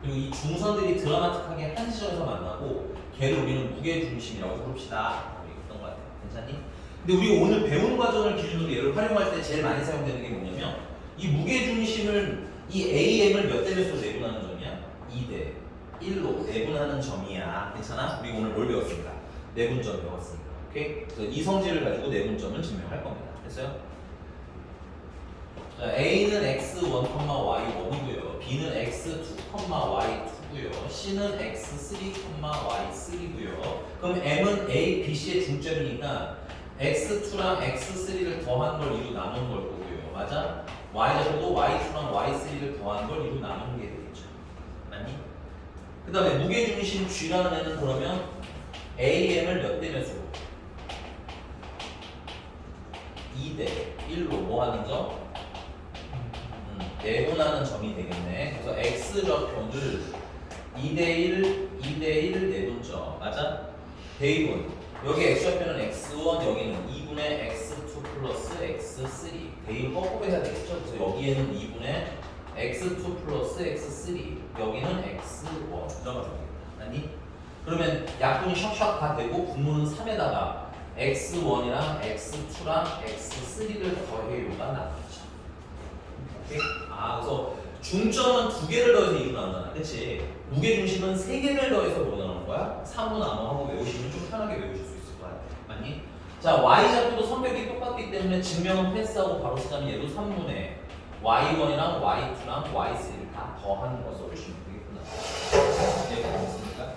그리고 이 중선들이 드라마틱하게 한 지점에서 만나고 걔를 우리는 무게중심이라고 부릅시다. 얘기했던 것 같아요. 괜찮니? 근데 우리가 오늘 배운 과정을 기준으로 얘를 활용할 때 제일 많이 사용되는 게 뭐냐면 이 무게중심을 이 AM을 몇 대 몇으로 내분하는 점이야? 2대 1로 내분하는 점이야. 괜찮아? 우리 오늘 뭘 배웠습니까? 내분점 배웠으니까. 오케이? 그래서 이 성질을 가지고 내분점을 증명할 겁니다. 됐어요? 자, A는 x1, y1이고요. B는 x2, y2고요. C는 x3, y3고요. 그럼 M은 A, B, C의 중점이니까 x2랑 x3를 더한 걸 2로 나눈 걸 거고요. 맞아? y좌표도 y2랑 y3를 더한 걸 2로 나누는 게 되겠죠. 맞니? 그 다음에 무게중심 G라는 애는 그러면 AM을 몇 대 몇으로? 2대 1로 뭐 하는 점? 내분하는 점이 되겠네. 그래서 x좌표를 2대1, 2대1 내분점. 맞아? 대입은 여기 x좌표는 x1, 여기는 2분의 x2 플러스 x3. 대입 거꾸로 해야 되겠죠? 그래서 여기에는 2분의 x2 플러스 x3. 여기는 x1. 이런 거 되겠다. 아니? 그러면 약분이 샥샥 다 되고 분모는 3에다가 x1이랑 x2랑 x3를 더해요가 나왔죠. 오케이? 그래서 중점은 2개를 더해서 2로 나온잖아. 그치? 무게중심은 3개를 더해서 뭐 나오는 거야? 3로 나눠하고 외우시면 좀 편하게 외우실 수 있을 거야. 맞니? 자, y좌표도 성격이 똑같기 때문에 증명은 패스하고 바로 쓰자면 얘도 3분의 y1이랑 y2랑 y3를 다 더하는 거 써주시면 되겠구나. 이해가 됐습니까?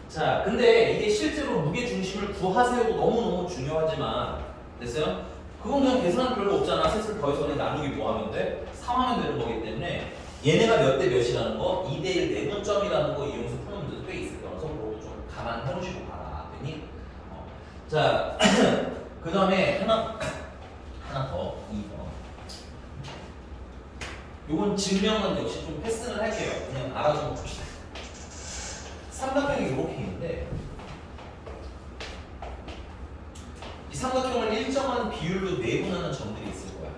자, 근데 이게 실제로 무게중심을 구하세요도 너무너무 중요하지만 됐어요? 그건 그냥 계산은 별로 없잖아. 셋을 더해서 그냥 나누기 뭐 하면 돼? 3하면 되는 거기 때문에 얘네가 몇 대 몇이라는 거 2대1 내분점이라는 거 이용해서 푸는 문제도 꽤 있을 거라서 그것도 좀 감안해 놓으시고 봐라. 됐니? 자, 그 다음에 하나 더 2번. 요건 증명은 역시 좀 패스를 할게요. 그냥 알아두고 봅시다. 삼각형이 이렇게 있는데 이 삼각형을 일정한 비율로 내분하는 점들이 있을 거야.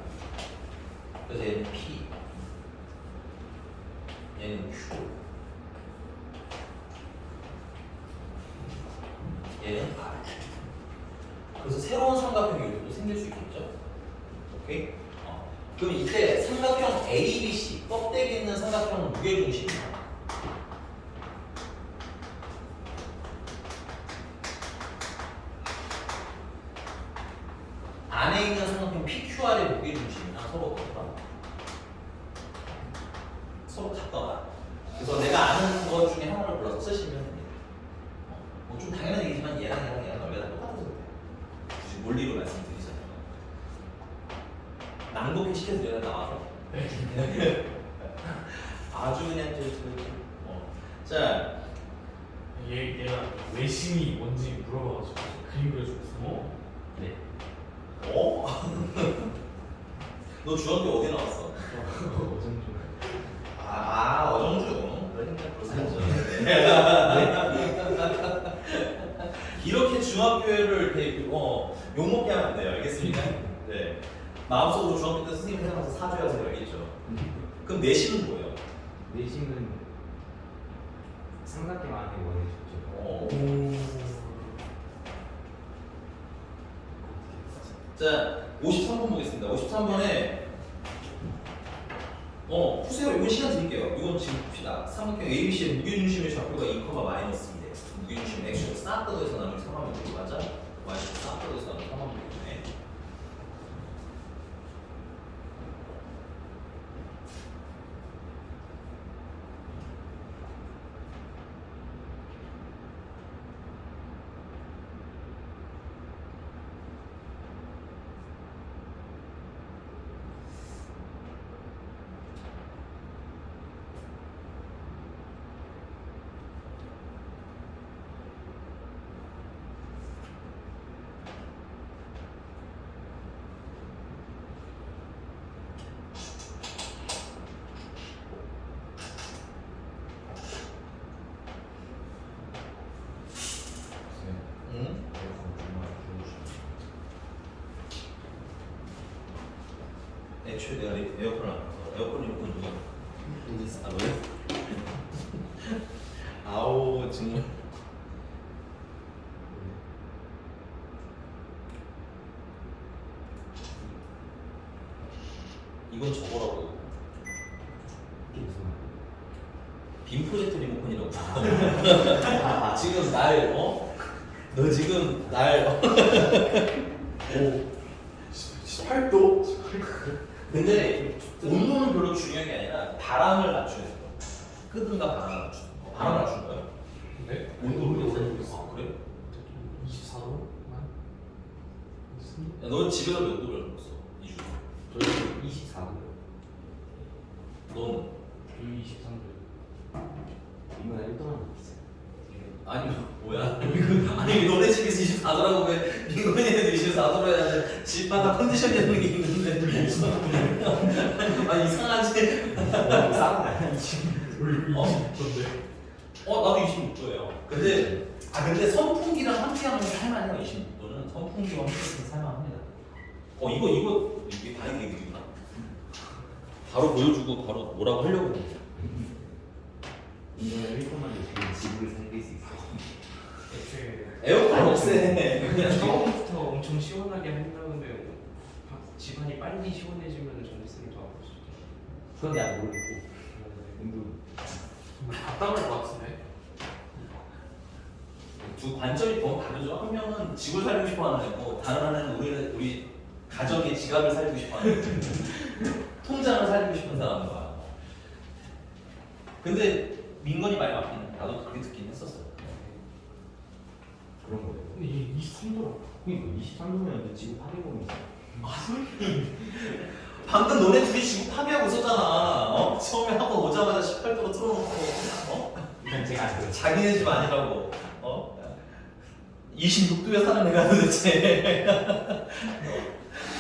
그래서 얘는 P, 얘는 Q, 얘는 R. 그래서 새로운 삼각형이 이렇게 또 생길 수 있겠죠? 오케이? 그럼 이때 삼각형 ABC, 껍데기 있는 삼각형 무게중심이야. 안에 있는 삼각형 PQR의 무게중심이랑 서로 어떨까? 서로 같더라. 그래서 내가 아는 것 중에 하나를 골라서 쓰시면 됩니다. 뭐 좀 당연한 얘기지만 얘랑 너희가 다 똑같아서 그래. 굳이 논리로 말씀드리잖아요. 낭독해 시켜서 내가 나와서 아주 그냥 자 얘가 외심이 뭔지 물어봐가지고 그림 그려줬어. 네. 너 중학교 어디 나왔어? 어정중. 어정중. 이렇게 중학교를 이렇게 욕먹게 하면 안 돼요. 알겠습니까? 네. 마음속으로 중학교 때 선생님 생각하면서 사죄하세요. 알겠죠? 그럼 내심은 뭐예요? 내심은 삼각형 안에 원해줬죠. 자, 53번 보겠습니다. 53번에 푸세요. 이건 시간 드릴게요. 이건 지금 봅시다. 삼각형 ABC의 무게중심의 좌표가 2,-2대. 무게중심 X로 싹 뜯어서 나누기 3하면 되고 맞아? Y로 싹 뜯어서 나누기 3하면 되겠네. 응? 애초에 내가 에어컨을 안 껐어. 에어컨 리모컨 누가? 너야? 아우 정말. 이건 저거라고. 빔 프로젝트 리모컨이라고. 지금 날 너 지금 날 18도? 근데 온도는 별로 중요한 게 아니라 바람을 맞추는 거. 끄든가 바람을 맞추는 거. 바람 맞춘 거야? 네? 온도를 모르겠어. 그래? 24도? 야, 너 집에서 몇 도를 넣었어? 2주. 저는 24도요. 너는? 23도. 이만 1도만 먹었어요. 아니 뭐야? 아니 너네 집에서 24도라고 왜 민건이네도 24도로 해야 돼? 집마다 컨디션 되는 게 있는데 아니 이상하지? 싸움 우리 어? 26도인데. 나도 26도예요. 근데 선풍기랑 함께 하면 살만해요. 26도는 선풍기와 함께 하면 살만합니다. 이게 다른 얘기구나. 바로 보여주고 바로 뭐라고 하려고. 이만 1도만 있으면 지구를 살릴 수 있어요. 대체 에어컨 없애. 그냥 처음부터 엄청 시원하게 한 다음에 집안이 빨리 시원해지면 전기세를 더 아낄 수 있죠. 그건 내가 모르겠고. 정말 답답할 것 같은데. 두 관점이 너무 다르죠. 한 명은 집을 살고 싶어하는 애고 다른 하나는 우리 가정의 지갑을 살고 싶어하는 통장을 살고 싶은 사람과. 근데 민건이 많이 맞긴. 나도 그렇게 듣긴 했었어. 그런 거예요. 근데 이 순도라. 그니까 23도면 지구 파괴범이 있어. 방금 너네 둘이 지금 파괴하고 있었잖아. 어? 처음에 하고 오자마자 18도로 틀어놓고 일단 제가 안 그랬어. 자기네 집 아니라고. 어? 26도에 사는 애가 도대체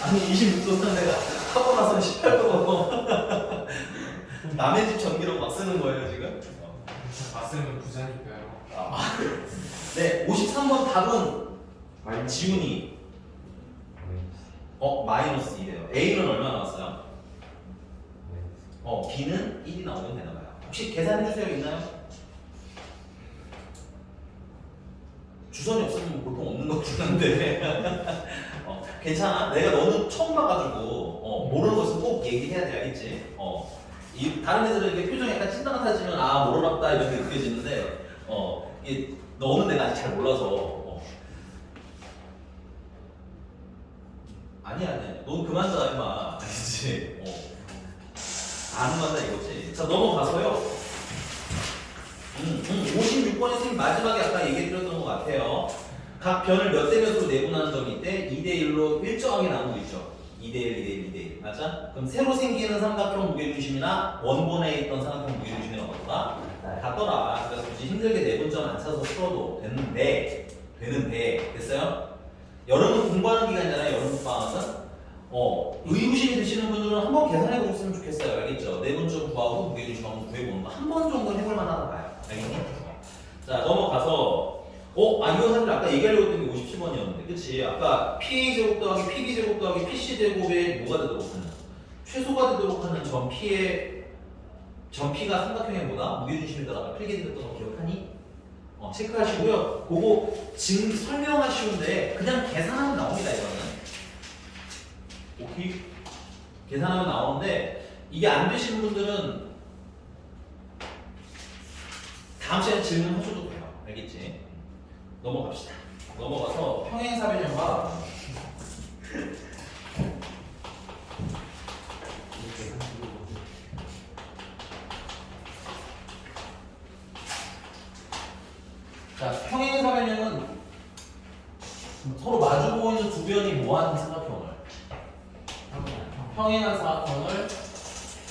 아니 26도 사는 애가 하고 나서는 18도고 남의 집 전기로 막 쓰는 거예요 지금? 봤으면 부자니까요. 네, 53번 답은 지훈이 마이너스 2래요. A는 얼마 나왔어요? B는 1이 나오면 되나 봐요. 혹시 계산해주세요 있나요? 주선이 없으면 보통 없는 것 같긴 한데 괜찮아. 내가 너는 처음 봐가지고 모르는 것은 꼭 얘기해야 돼. 알겠지? 다른 애들은 이렇게 표정이 약간 찐따같아지면 아 모르랍다 이렇게 느껴지는데 너는 내가 아직 잘 몰라서 아니야. 넌 그만 자 임마. 알지? 아는 만다 이거지. 자 넘어가서요. 56번에 선생님 마지막에 아까 얘기해드렸던 것 같아요. 각 변을 몇 대 몇으로 내분하는 점이 있대? 2대1로 일정하게 나누고 있죠. 2대1, 2대1, 2대1. 맞아? 그럼 새로 생기는 삼각형 무게중심이나 원본에 있던 삼각형 무게중심이 어떻더라? 같더라. 그래서 굳이 힘들게 내분점 안 찾아서 풀어도 되는데 됐어요? 여름은 공부하는 기간이잖아요. 여름 방학은. 의구심이 드시는 분들은 한번 계산해 보셨으면 좋겠어요. 알겠죠? 내분점 구하고 무게중심 한번 구해보는 거 한 번 정도는 해볼 만하다 봐요. 알겠니? 자 넘어가서 이거 사실 아까 얘기하려고 했던 게 57번이었는데 그치? 아까 PA제곱 더하기 PB제곱 더하기 PC제곱에 뭐가 되도록 하는 최소가 되도록 하는 전 P가 삼각형에 뭐다? 무게중심에다가 필기되었던 거 기억하니? 체크하시고요. 그거 지금 설명하시는데 그냥 계산하면 나옵니다. 이거는 오케이? 계산하면 나오는데 이게 안 되시는 분들은 다음 시간에 질문하셔도 돼요. 알겠지? 넘어갑시다. 넘어가서 평행사변형과 자, 평행사변형은 서로 마주보고 있는 두 변이 뭐하는 삼각형을 평행한 사각형을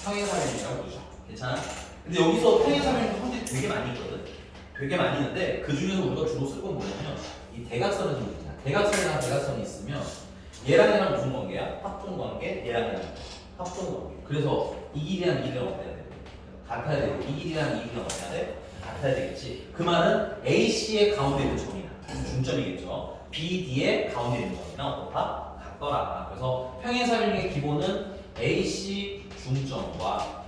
평행사변형이라고 부르죠. 괜찮아? 근데 여기서 평행사변형 형태 되게 많이 있거든. 되게 많이 있는데 그 중에서 우리가 주로 쓸 건 뭐냐면 이 대각선을 좀 있잖아. 대각선이랑 대각선이 있으면 얘랑 얘랑 무슨 관계야? 합동관계. 얘랑 얘랑 합동관계. 그래서 이 길이랑 이 길이랑 어때야 돼? 같아야 되고 이 길이랑 이 길이랑 어때야 돼? 같아야 되겠지. 그 말은 AC의 가운데 있는 점이나 중점이겠죠. BD의 가운데 있는 점이나 어떻다? 같더라. 그래서 평행사변형의 기본은 AC 중점과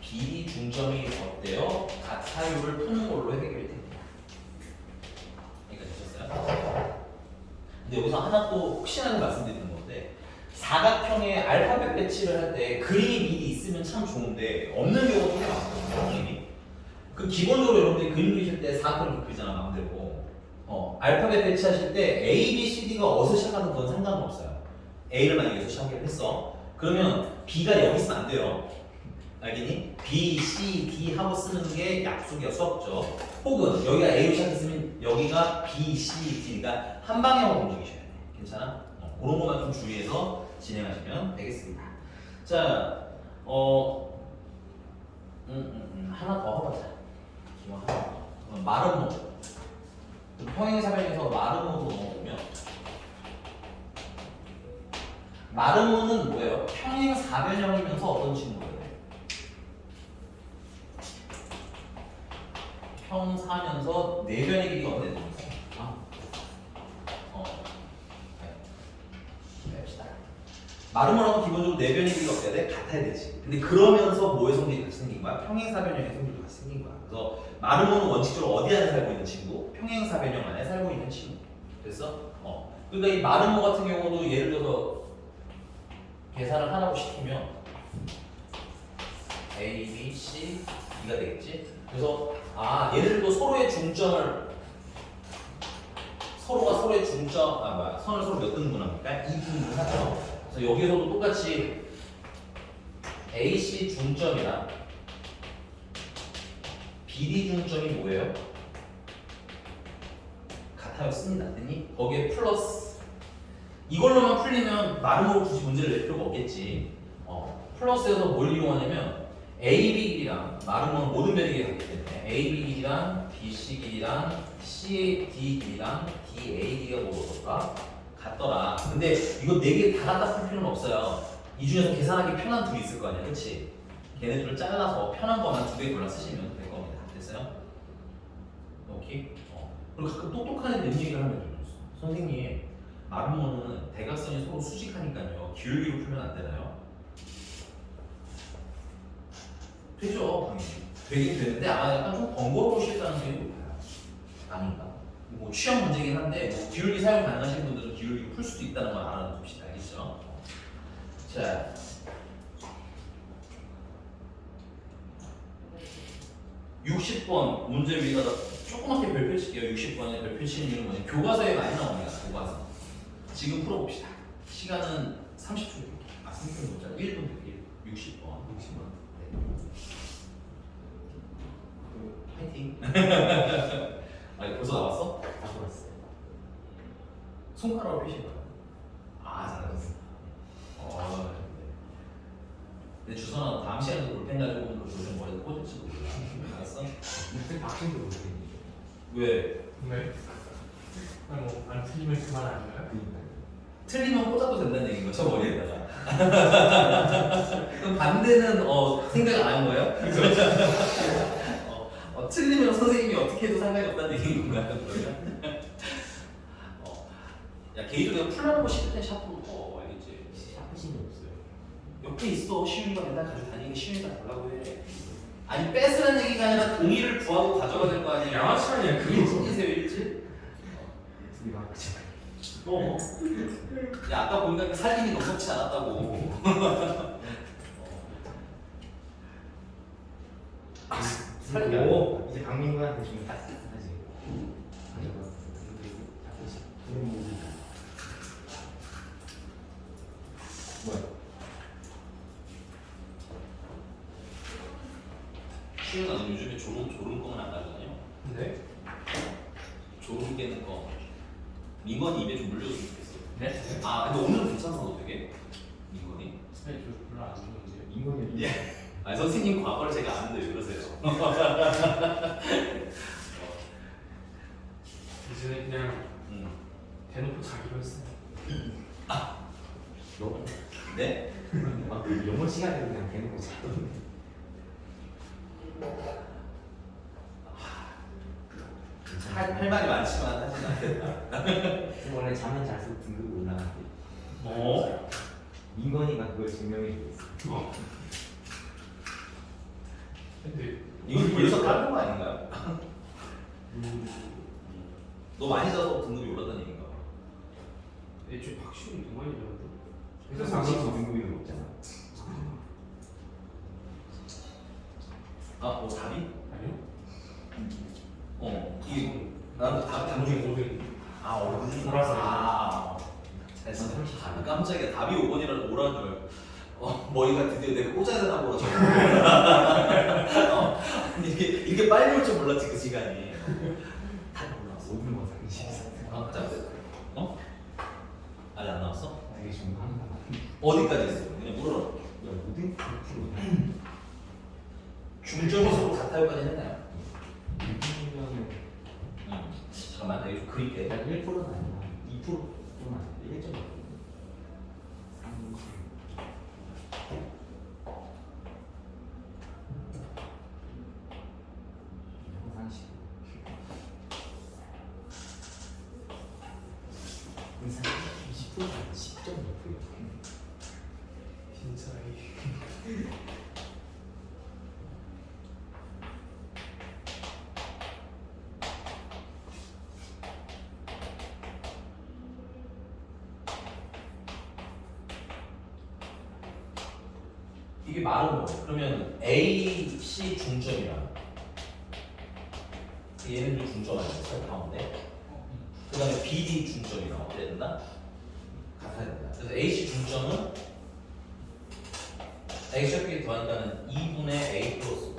BD 중점이 어때요? 같아요를 푸는 걸로 해결이 됩니다. 그러니까 되셨어요? 근데 여기서 하나 또 혹시나 말씀드리는 건데 사각형의 알파벳 배치를 할 때 그림이 미리 있으면 참 좋은데 없는 경우도 꽤 많거든요. 그림이. 그 기본적으로 여러분들이 그림 그리실 때 사각형을 그리잖아 마음대로. 알파벳 배치하실 때 A, B, C, D가 어디서 시작하든 그건 상관은 없어요. A를 만약에 여기서 시작을 했어. 그러면 B가 여기 있으면 안 돼요. 알겠니? B, C, D 하고 쓰는 게 약속이야 수업죠. 혹은 여기가 A로 시작했으면 여기가 B, C, D가 한 방향으로 움직이셔야 돼. 괜찮아? 그런 것만 좀 주의해서 진행하시면 되겠습니다. 자, 하나 더 해보자. 이거 하나 더. 마른 모드. 평행사변에서 마른 모드 넣어보면 마른 모드는 뭐예요? 평행사변형이면서 어떤 친구예요? 평사면서 네 변의 길이가 어떻게 되는 거예요? 봅시다. 마르모라고 기본적으로 내변의 길이가 어때야 돼? 같아야 되지. 근데 그러면서 뭐의 성질이 같이 생긴 거야? 평행사변형의 성질도 같이 생긴 거야. 그래서 마르모는 원칙적으로 어디 안에 살고 있는 친구? 평행사변형 안에 살고 있는 친구. 됐어? 그러니까 이 마르모 같은 경우도 예를 들어서 계산을 하라고 시키면 A, B, C, D가 되겠지? 그래서 예를 들어 서로의 중점을 서로가 서로의 중점 선을 서로 몇 등분합니까? 2등분 하죠. 그래서 여기서도 똑같이 AC 중점이랑 BD 중점이 뭐예요? 같아요. 씁니다. 됐니? 거기에 플러스 이걸로만 풀리면 마르모로 굳이 문제를 낼 필요가 없겠지. 플러스에서 뭘 이용하냐면 AB 길이랑 마르모는 모든 변이가 같기 때문에 AB 길이랑 BC 길이랑 CD 길이랑 DA 길이가 뭐가 같더라. 근데 이거 4개 다 갖다 풀 필요는 없어요. 이 중에서 계산하기 편한 둘이 있을 거 아니야, 그렇지? 걔네들을 잘라서 편한 거만 2개 골라 쓰시면 될 겁니다. 됐어요? 오케이? 그리고 가끔 똑똑한 애들 이런 얘기를 하면 좀 선생님, 마르모는 대각선이 서로 수직하니까요. 기울기로 풀면 안 되나요? 되죠, 당연히. 되긴 되는데 아마 약간 좀 번거로우실 가능성이 높아요. 아닌가? 뭐 취향 문제긴 한데 뭐 기울기 사용 가능하신 분들은 기울기로 풀 수도 있다는 걸 알아둡시다. 알겠죠? 자, (60번) 문제 위에다 조그맣게 별표 칠게요. 60번에 별표 치는 이유는 뭐냐? 교과서에 많이 나옵니다. 교과서. 지금 풀어봅시다. 시간은 30초. 30분 못 짜리 1분 60번. 60번. 파이팅. 벌써 나왔어? 다 풀었어요. 손가락으로 표시해 봐요. 잘했어. 내 주선아 다음 시간에도 볼펜 가지고 요즘 머리에 꽂을지도 몰라. 알았어? 박신도 모르겠는데. 왜? 네. 안 틀리면 그만 아닌가요? 틀리면 꽂아도 된다는 얘기인 거죠, 머리에다가. 그럼 반대는 생각 안 한 거예요? 틀리면 선생님이 어떻게 해도 상관이 없다는 얘기인 건가요? 야, 개인적으로 풀라는 거 싫을 때 샤프로 알겠지? 샤프심이 없어요. 옆에 있어. 시윤이가 맨날 가지고 다니는 시윤이가 달라고 해. 아니 뺏으라는 얘기가 아니라 동의를 구하고 가져가야 될 거 아니야. 양아치 아니야, 그거. 일진이세요 일진? 둘이 맞지. 야 아까 보니까 살림이 넉넉지 않았다고. 살림이 오, 이제 강민구한테 좀 따뜻하지. 뭐야? 시윤아 너 요즘에 졸음 거는 안 가져다녀? 네? 졸음 깨는 거. 민건이 입에 좀 물려줬으면 좋겠어. 네? 근데 오늘은 괜찮아 너 되게. 민건이. 스타일 별로 안 좋은데요? 인권이 아니 선생님 과거를 제가 아는데 왜 그러세요? 이제 그냥 대놓고 자기로 했어요. 너? 네? 그 영어 시간에 그냥 대놓고 자던데. 할 말이 많지만 하진 않겠다. 원래 잠은 잘수록 등급이 올라간대. 민건이가 그걸 증명해주고 있어. 근데 이거 벌써 다른 거 아닌가요? 너 많이 자서 등급이 올랐다는 얘기인가? 애초에 박시훈이 더 많이 잡았는데. 그래서 상식도 등급이 높잖아. 뭐 답이? 아니요? 이게 나도 답 중에 5등. 5번. 보라색. 잘했어. 깜짝이야. 답이 5번이라서 오라는 줄. 머리가 드디어 내가 꽂아야 되나 보다. 이렇게 빨리 올 줄 몰랐지 그 시간이. 다 올라왔어. 모든 거 상식. 자, 아직 안 나왔어? 되게 중요한 거. 어디까지 했어? 그냥 물어라. 모든 100%. 중점이 서로 같아요까지 했나요? 100%면 잠깐만, 나 이거 좀 그릴게. 일단 1%는 아니야. 2%좀 아닌데 1.5%. 상식. 이상 20%가 10.5%. 진짜 이 이게 말은 뭐? 그러면 A, C 중점이랑 얘네도 중점 아니겠어요? 가운데. 그 다음에 B, D 중점이랑 어때야 된다? 같아야 된다. 그래서 A, C 중점은 A 샤프에 더한다는 2분의 A 플러스 5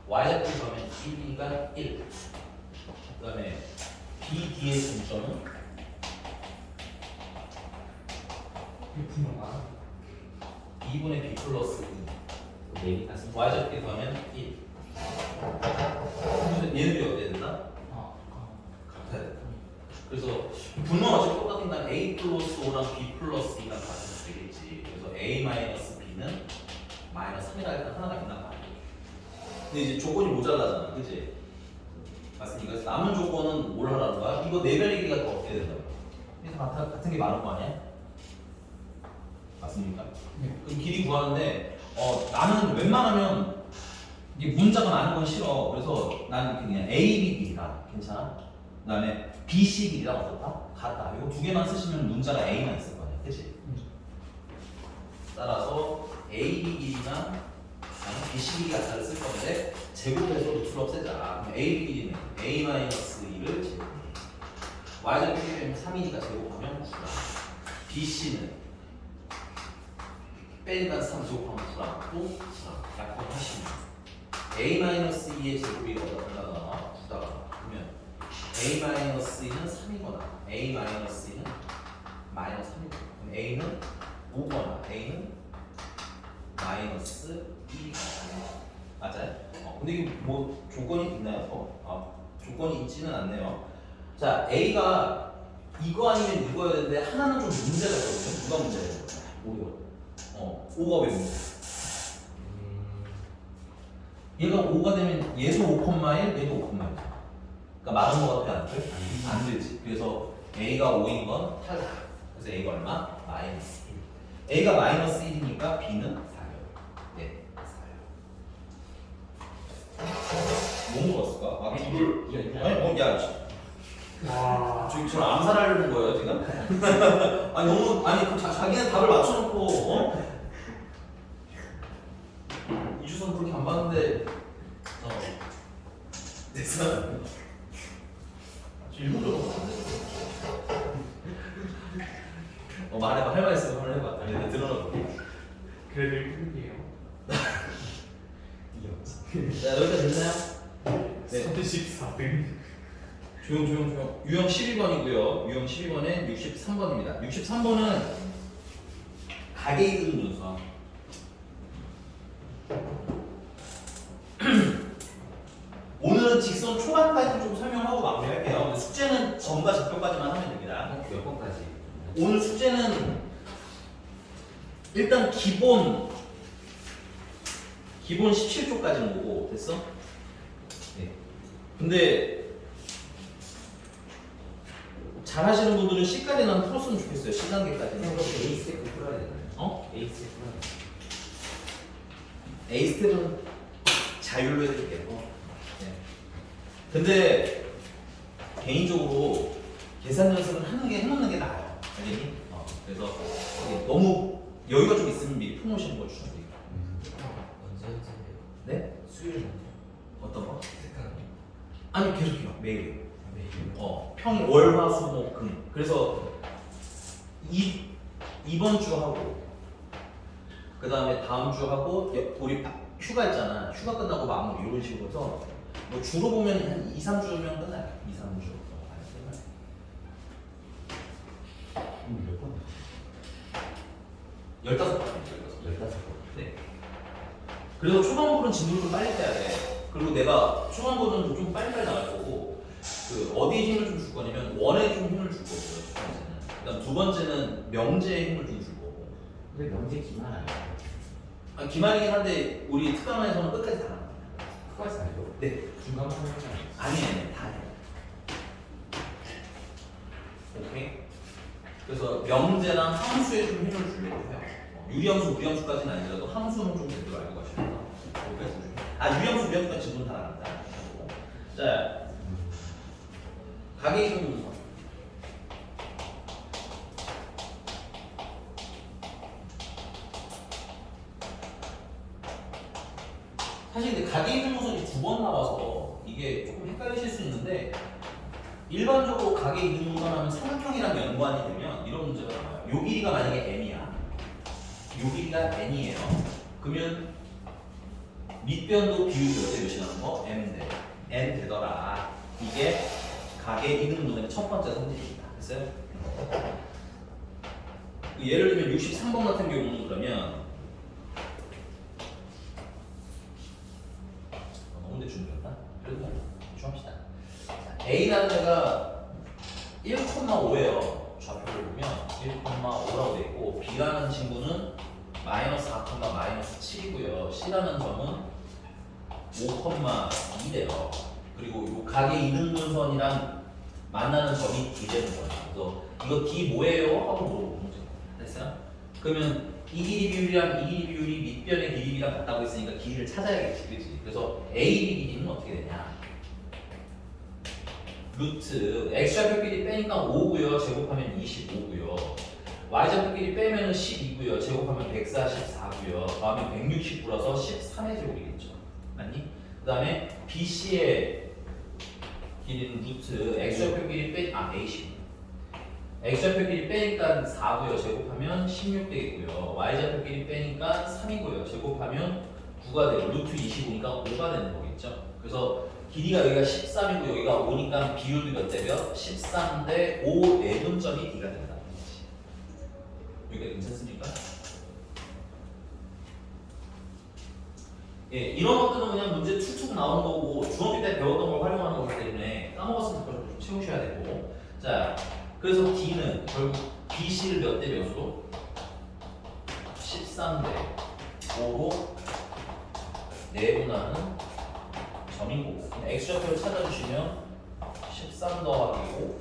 Y 샤프에 더하면 1B가 1. 그 다음에 B, D의 중점은 이게 분명 많아. 2분의 B 플러스 2 내리 가슴. Y 샤프에 더하면 1. 그래서 얘네들이 어때야 된다? 같아야 된다. 그래서 분모가 어차피 똑같으니까 A 플러스 5랑 B 플러스 2랑 같으면 되겠지. 그래서 A 마이너스 B는 마이너스 3이라 일단 하나가 있나 봐. 근데 이제 조건이 모자라잖아, 그치? 맞습니까? 그래서 남은 조건은 뭘 하라는 거야? 이거 네배의 길이가 더 어떻게 된다고? 그래서 같은 게 많은 거 아니야? 맞습니까? 네. 그럼 길이 구하는데 나는 웬만하면 이게 문자가 많은 건 싫어. 그래서 나는 그냥 A, B, B가 괜찮아. 그다음에 B, C 길이랑 어떻다? 같다. 이거 두 개만 쓰시면 문자가 A만 있을 거냐, 그렇지? 따라서 A, B 길이나 B, C 길이 같다를 쓸 건데 제곱해서 루트를 없애자. 그럼 A, B 길이는 A 마이너스 2를 제곱. Y좌표 길이는 3이니까 제곱하면 9라. B, C는 빼니까 3 제곱하면 9라. 또 9라. 약분하시면 A-2의 제곱이 어디다가 9다가 그러면 A-2는 3이거나 A-2는 마이너스 3이거나 그럼 A는 5거나 A는 마이너스 2 맞아요? 근데 이게 뭐 조건이 있나요? 조건이 있지는 않네요. 자, A가 이거 아니면 이거여야 되는데 하나는 좀 문제가 있거든요. 누가 문제예요? 5가 왜 문제예요? 얘가 5가 되면 얘도 5,1, 얘도 5,1. 그러니까 많은 거 같아 안 돼? 안 되지. 그래서 A가 5인 건 탈락. 그래서 A가 얼마? 마이너스 1. A가 마이너스 1이니까 B는 4요. 네, 4요. 뭐 물었을까? 둘을 아니 야 와. 저를 암살하려는 거예요 지금? 아니 너무 아니 자기는 답을 맞춰놓고 이주선 그렇게 안 봤는데 됐어. 일부러 말해봐. 할 말 있으면 한번 해봐. 아니 내가 들어놓을게. 그래도 1등이에요. 자 여기까지 됐나요? 네. 34등. 조용. 유형 12번이고요. 유형 12번에 63번입니다. 63번은 가계 이동 분석. 오늘은 직선 초반까지 좀 설명하고 마무리할게요. 근데 숙제는 점과 좌표까지만 하면 됩니다. 몇 번까지? 오늘 숙제는 일단 기본 17초까지는 보고 됐어? 네. 근데 잘하시는 분들은 C까지는 풀었으면 좋겠어요. C단계까지는. 그럼 A 스텝 풀어야 되나요? A 스텝 풀어야 되나요? A 스텝은 자율로 해드릴게요. 네. 근데 개인적으로 계산 연습은 해놓는 게 나아요. 알겠니? 그래서 너무 여유가 좀 있으면 미리 풀어놓으시는 걸 추천드릴게요. 언제 언제인데요? 네? 수요일 언제? 어떤 거? 색깔 아니 계속해요. 매일. 매일. 평일 월화수목금. 그래서 이번 주 하고 그 다음에 다음 주 하고 우리 휴가 있잖아. 휴가 끝나고 마무리 이런 식으로 해서 뭐 주로 보면 한 2, 3주면 끝나요. 2, 3주. 몇 번? 15번. 15번. 네. 그래서 초반부는 진도를 좀 빨리 빼야 돼. 그리고 내가 초반부는 좀 빨리빨리 나갈 거고 그 어디에 힘을 좀 줄 거냐면 원에 좀 힘을 줄 거고요. 첫 번째는. 그다음 두 번째는 명제에 힘을 좀 줄 거고. 근데 명제 기만 아니에요? 기만이긴 한데 우리 특강에서는 끝까지 다 나갑니다. 끝까지 알죠? 네. 중간만 하는 거 아니에요? 아니 다 해. 오케이. 그래서 명제랑 함수에 좀 힘을 주려고 해요. 유리함수, 무리함수까지는 아니더라도 함수는 좀 제대로 알고 가셔야 돼요. 유리함수, 무리함수까지 지분 다 나간다. 자, 가계이동 분석. 사실 근데 가계이동 분석이 2번 나와서 이게 조금 헷갈리실 수 있는데 일반적으로 가계이동 분석하면 삼각형이랑 연관이 되면 이런 문제가 나와요. 요 길이가 만약에 n이야. 요 길이가 n이에요. 그러면 밑변도 비율이 몇 대 몇이라는 거? n 되더라. 이게 가계 이등분의 첫 번째 성질입니다. 됐어요? 예를 들면 63번 같은 경우는 그러면 너무 대충 그렸나? 그래도 대충 합시다. A라는 애가 1,5예요. 좌표를 보면 1,5라고 돼 있고 B라는 친구는 마이너스 4, 마이너스 7이고요. C라는 점은 5,2래요. 그리고 이 가계 이등분선이랑 만나는 점이 D 되는 거예요. 그래서 이거 D 뭐예요? 하고 물어보는 거죠. 됐어요? 그러면 이 길이 비율이랑 이 길이 비율이 밑변의 길이랑 같다고 했으니까 길이를 찾아야겠지, 그렇지? 그래서 AB 길이는 어떻게 되냐? 루트 x좌표끼리 빼니까 5고요. 제곱하면 25고요. y좌표끼리 빼면은 12고요. 제곱하면 144고요. 다음에 169라서 13의 제곱이겠죠. 맞니? 그 다음에 BC의 길이는 루트 x좌표끼리 A10 x좌표끼리 빼니까 4고요. 제곱하면 16 되겠고요. y좌표끼리 빼니까 3이고요. 제곱하면 9가 되고 루트 25니까 5가 되는 거겠죠. 그래서 길이가 여기가 13이고 여기가 5니까 비율도 몇 대면 13대 5 내분점이 D가 된다. 여기가 괜찮습니까? 예, 이런 것들은 그냥 문제 툭툭 나오는 거고 중학교 때 배웠던 걸 활용하는 거기 때문에 까먹었으면 그걸 좀 채우셔야 되고. 자, 그래서 D는 결국 BC를 몇 대 몇으로? 13대 5로 내분하는 점인 거고. x좌표를 찾아주시면 13 더하기 5,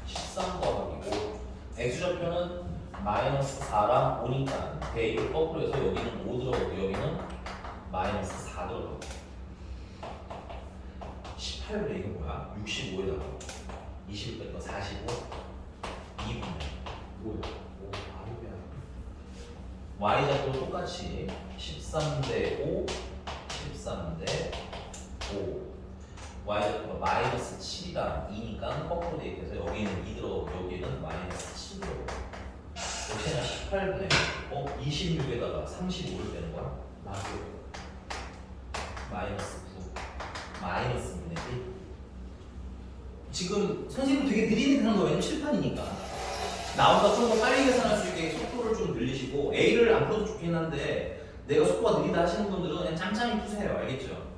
13 더하기 5. x좌표는 마이너스 4랑 5니까 대입을 거꾸로 해서 여기는 5 들어가고 여기는 마이너스 4 들어가고. 18분의 이거 뭐야? 65에다가 20 빼니까 45, 2분의 뭐야? 오, 아니야. y좌표 똑같이 13대 5, 13대 5. y좌표가 마이너스 7이가 2니까 거꾸로 대입해서 여기는 2 들어가고 여기는 마이너스 7 들어가고. 역시나 18분의 26에다가 35를 빼는 거야? 맞아요. 마이너스 9 마이너스 2분의 1. 지금 선생님 되게 느릿느릿한 거예요. 왜냐면 칠판이니까 나보다 좀 더 빨리 계산할 수 있게 속도를 좀 늘리시고 A를 안 풀어도 좋긴 한데 내가 속도가 느리다 하시는 분들은 그냥 짬짬이 푸세요. 알겠죠?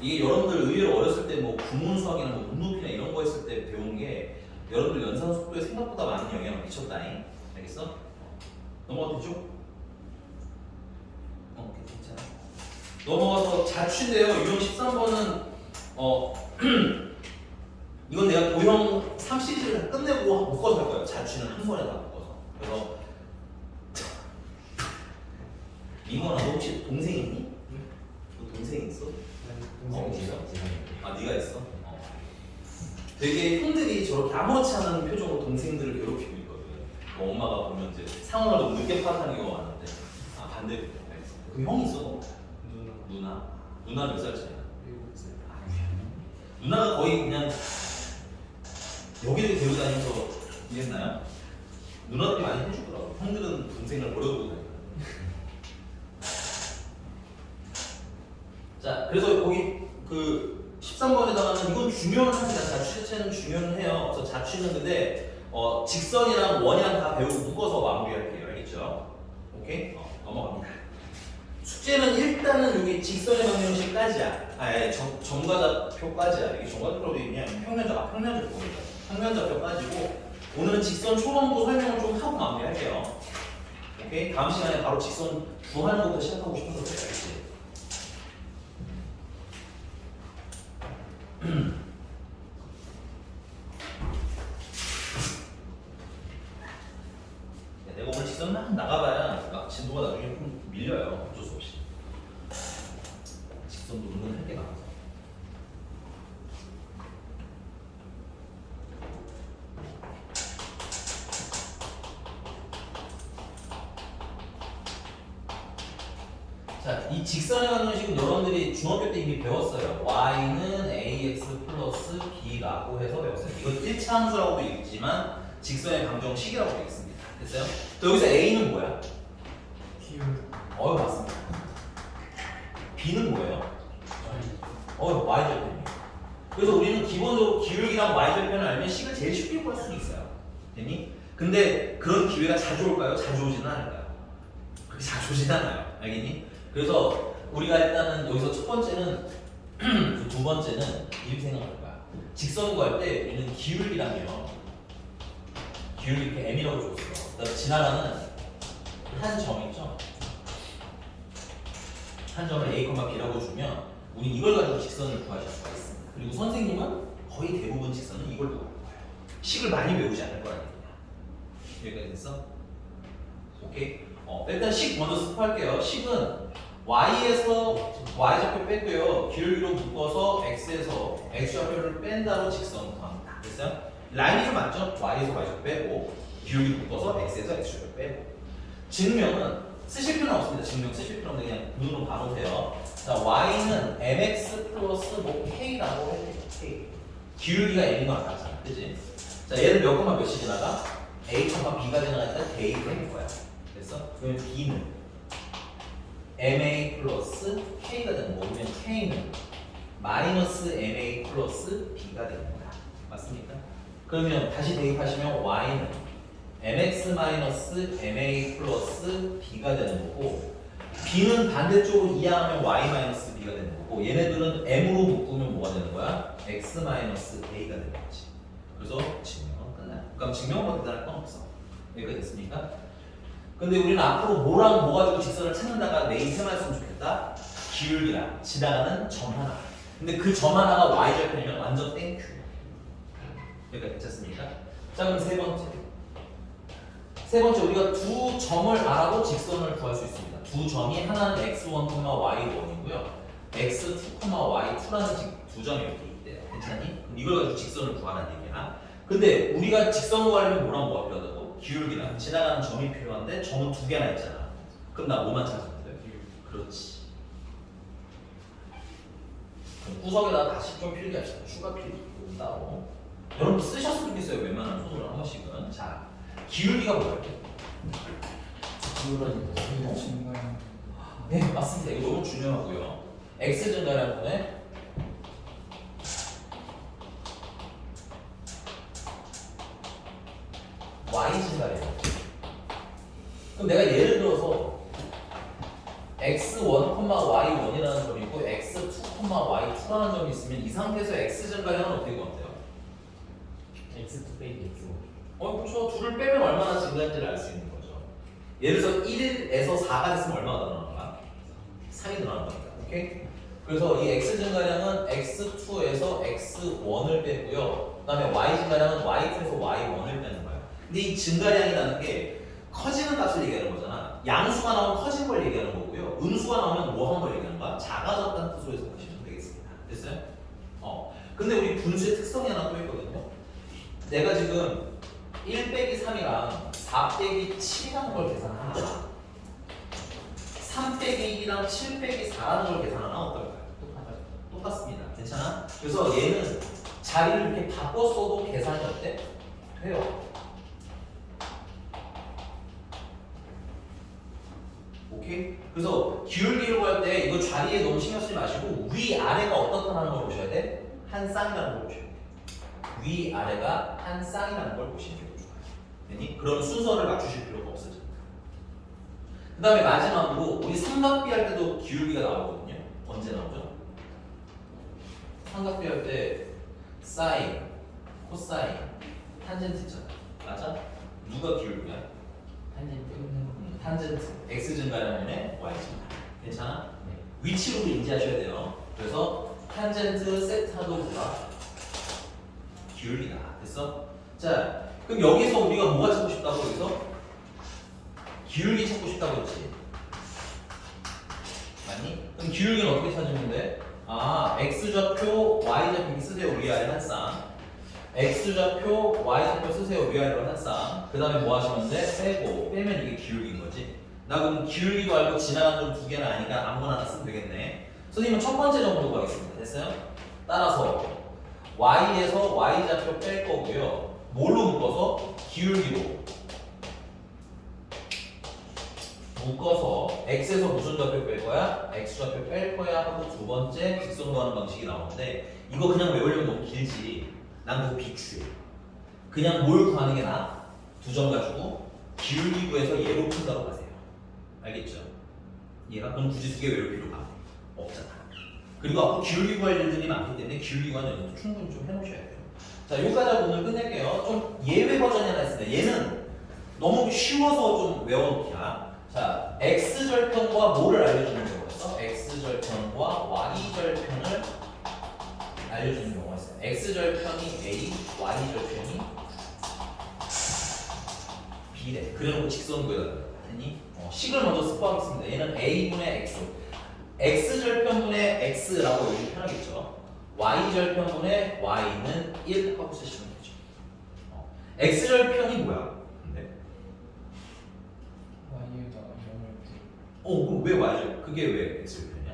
이게 여러분들 의외로 어렸을 때 뭐 구문 수학이나 뭐 눈높이나 이런 거 했을 때 배운 게 여러분들 연산 속도에 생각보다 많은 영향을 미쳤다잉. 알겠어? 넘어가도 되죠? 괜찮아. 넘어가서 자취인데요. 유형 13번은 이건 내가 도형 3시리즈를 다 끝내고 묶어서 할 거예요. 자취는 한 번에 다 묶어서. 그래서 이거나 너 혹시 동생 있니? 너 동생 있어? 동생이요? 아 네가 있어? 되게 형들이 저렇게 아무렇지 않은 표정으로 동생들을 괴롭히고 있거든. 뭐 엄마가 보면 이제 상황을 너무 늦게 파악하는 경우가 많은데 반대로. 그 형이 있어? 너? 누나 몇 살 차이야? 7살. 누나가 거의 그냥 여기를 데리고 다니면서 이랬나요? 누나들이 많이 해주더라고. 형들은 동생을 버려두고 다니고. 자, 그래서 거기 그 13번에다가는 이건 중요한 합니다. 자취 자체는 중요는 해요. 그래서 자취는 근데 직선이랑 원이랑 다 배우고 묶어서 마무리할게요. 알겠죠? 오케이? 넘어갑니다. 숙제는 일단은 여기 직선의 방정식까지야. 정과좌표까지야. 이게 정과좌표로 되어 있냐? 평면좌표입니다. 평면좌표까지고 오늘은 직선 초반부 설명을 좀 하고 마무리할게요. 오케이? 다음 시간에 바로 직선 구하는 것부터 시작하고 싶어서 그래. 내가 오늘 직선 막 나가봐야 막 자, 이 직선의 방정식은 여러분들이 중학교 때 이미 배웠어요. y는 ax 플러스 b라고 해서 배웠어요. 이건 1차 함수라고도 읽지만 직선의 방정식이라고 되어 있습니다. 됐어요? 또 여기서 a는 뭐야? 기울. 맞습니다. b는 뭐예요? y절편이에요. 그래서 우리는 기본적으로 기울기랑 y절편을 알면 식을 제일 쉽게 구할 수 있어요. 됐니? 근데 그런 기회가 자주 올까요? 자주 오지는 않을까요? 그렇게 자주 오지는 않아요. 알겠니? 그래서 우리가 일단은 여기서 첫 번째는 두 번째는 이렇게 생각할 거야. 직선 구할 때 우리는 기울기라면 기울기 이렇게 m이라고 줬어. 그다음에 지나가는 한 점 있죠? 한 점을 a, b라고 주면 우리 이걸 가지고 직선을 구하실 수가 있습니다. 그리고 선생님은 거의 대부분 직선은 이걸 구할 거예요. 식을 많이 외우지 않을 거라는 얘기야. 여기까지 됐어? 오케이? 일단 식 먼저 습할게요. 식은 y에서 y좌표 뺐고요. 기울기로 묶어서 x에서 x좌표를 뺀 다로 직선 구합니다. 됐어요? 라인이 좀 맞죠? y에서 y좌표 빼고 기울기 묶어서 x에서 x좌표 빼고. 증명은 쓰실 필요는 없습니다. 증명 쓰실 필요 없는데 그냥 눈으로 봐보세요. 자, y는 mx 플러스 뭐 k라고 해도 돼요. k. 기울기가 m인 거 같잖아. 그치? 자, 얘를 몇 콤마 몇이 지나가? a, b가 지나가니까 k가 될 거야. 됐어? 그러면 b는 ma 플러스 k가 되는 거고, 그러면 k는 마이너스 ma 플러스 b가 되는 거야. 맞습니까? 그러면 다시 대입하시면 y는 mx 마이너스 ma 플러스 b가 되는 거고, b는 반대쪽으로 이항하면 y 마이너스 b가 되는 거고, 얘네들은 m으로 묶으면 뭐가 되는 거야? x 마이너스 a가 되는 거지. 그래서 증명은 끝나요. 그럼 증명보다 대단할 건 없어. 여기까지 됐습니까? 근데 우리는 앞으로 뭐랑 뭐 가지고 직선을 찾는다가 메인 테마였으면 좋겠다. 기울기랑 지나가는 점 하나. 근데 그 점 하나가 y절편이면 완전 땡큐. 여기까지 괜찮습니까? 자, 그럼 세 번째. 세 번째, 우리가 두 점을 알아도 직선을 구할 수 있습니다. 두 점이 하나는 x1, y1이고요. x2, y2라는 두 점이 이렇게 있대요. 괜찮니? 그럼 이걸 가지고 직선을 구하라는 얘기야. 근데 우리가 직선 구하려면 뭐랑 뭐가 필요하다고? 기울기랑 지나가는 점이 필요한데 점은 두 개나 있잖아. 그럼 나 뭐만 찾으면 돼? 그렇지. 그럼 구석에다 다시 좀 필기합시다. 추가 필기 따로. 여러분 쓰셨으면 좋겠어요. 웬만하면 손으로 한 번씩은. 자, 기울기가 뭐예요? 증가량. 네, 맞습니다. 이거 너무 중요하고요. x 증가량분의 y 증가량. 그럼 내가 예를 들어서 x1, y1이라는 점이 있고 x2, y2라는 점이 있으면 이 상태에서 x 증가량은 어떻게 구하면 돼요? x2 빼기 x1. 그렇죠. 둘을 빼면 얼마나 증가한지를 알 수 있는 거죠. 예를 들어서 1에서 4가 됐으면 얼마가 늘어나는 거야? 3이 늘어나는 겁니다. 오케이? 그래서 이 x 증가량은 x2에서 x1을 빼고요. 그 다음에 y 증가량은 y2에서 y1을 빼는 거예요. 근데 이 증가량이라는 게 커지는 값을 얘기하는 거잖아. 양수가 나오면 커진 걸 얘기하는 거고요. 음수가 나오면 뭐 한 걸 얘기하는 거야? 작아졌다는 뜻으로 해서 보시면 되겠습니다. 됐어요? 근데 우리 분수의 특성이 하나 또 있거든요. 내가 지금 1 빼기 3이랑 4 빼기 7이라는 걸 계산하나 3 빼기 2랑 7 빼기 4라는 걸 계산하나 어떨까요? 똑같습니다. 괜찮아? 그래서 얘는 자리를 이렇게 바꿨어도 계산이 어때? 돼요. 오케이? 그래서 기울기를 구할 때 이거 자리에 너무 신경 쓰지 마시고 위아래가 어떻다는 걸 보셔야 돼? 한 쌍이라는 걸 보셔야 돼. 위아래가 한 쌍이라는 걸 보시는 게 좋아요. 됐니? 그럼 순서를 맞추실 필요가 없어져. 그 다음에 마지막으로 우리 삼각비 할 때도 기울기가 나오거든요. 언제 나오죠? 삼각비 할 때 사인, 코사인, 탄젠트 있잖아. 맞아? 누가 기울기야? 탄젠트. x 증가량분의 y 증가량. 괜찮아? 네. 위치로 인지하셔야 돼요. 그래서 탄젠트 세타도가 기울기다. 됐어? 자, 그럼 여기서 우리가 뭐가 찾고 싶다고 여기서? 기울기 찾고 싶다고 했지. 맞니? 그럼 기울기는 어떻게 찾으면 돼? x좌표, y좌표 쓰세요. 위아래 한 쌍. x좌표, y좌표 쓰세요. 위아래로 한 쌍. 그 다음에 뭐 하시면 돼? 빼고. 빼면 이게 기울기인 거지. 나 그럼 기울기도 알고 지나간 점 2개는 아니까 아무거나 하나 쓰면 되겠네. 선생님은 첫 번째 정도 가겠습니다. 됐어요? 따라서 y에서 y좌표 뺄 거고요. 뭘로 묶어서? 기울기로 묶어서 x에서 무슨 좌표 뺄 거야? x좌표 뺄 거야 하고 두 번째 직선 구하는 방식이 나오는데 이거 그냥 외우려면 너무 길지. 난 그거 비추해. 그냥 뭘 구하는 게 나아? 2점 가지고 기울기 구해서 얘로 푼다고 하세요. 알겠죠? 얘가 그럼 굳이 2개 외울 필요가 없잖아. 그리고 앞으로 기울기 구할 일들이 많기 때문에 기울기 구하는 연습도 충분히 좀 해놓으셔야 돼요. 자, 여기까지 하고 오늘 끝낼게요. 좀 예외 버전이 하나 있습니다. 얘는 너무 쉬워서 좀 외워놓기야. 자, x절편과 뭐를 알려주는 경우였어? x절편과 y절편을 알려주는 경우가 있어요. x절편이 a, y절편이 b래. 그래놓고 직선 구해야 되니 식을 먼저 습부하겠습니다. 얘는 a분의 x, x절편분의 x라고 여기 편하겠죠. y절편분의 y는 1 하고 쓰시면 되죠. x절편이 뭐야? Y에다가 0을 그럼 왜 y절? 그게 왜 x절편이야?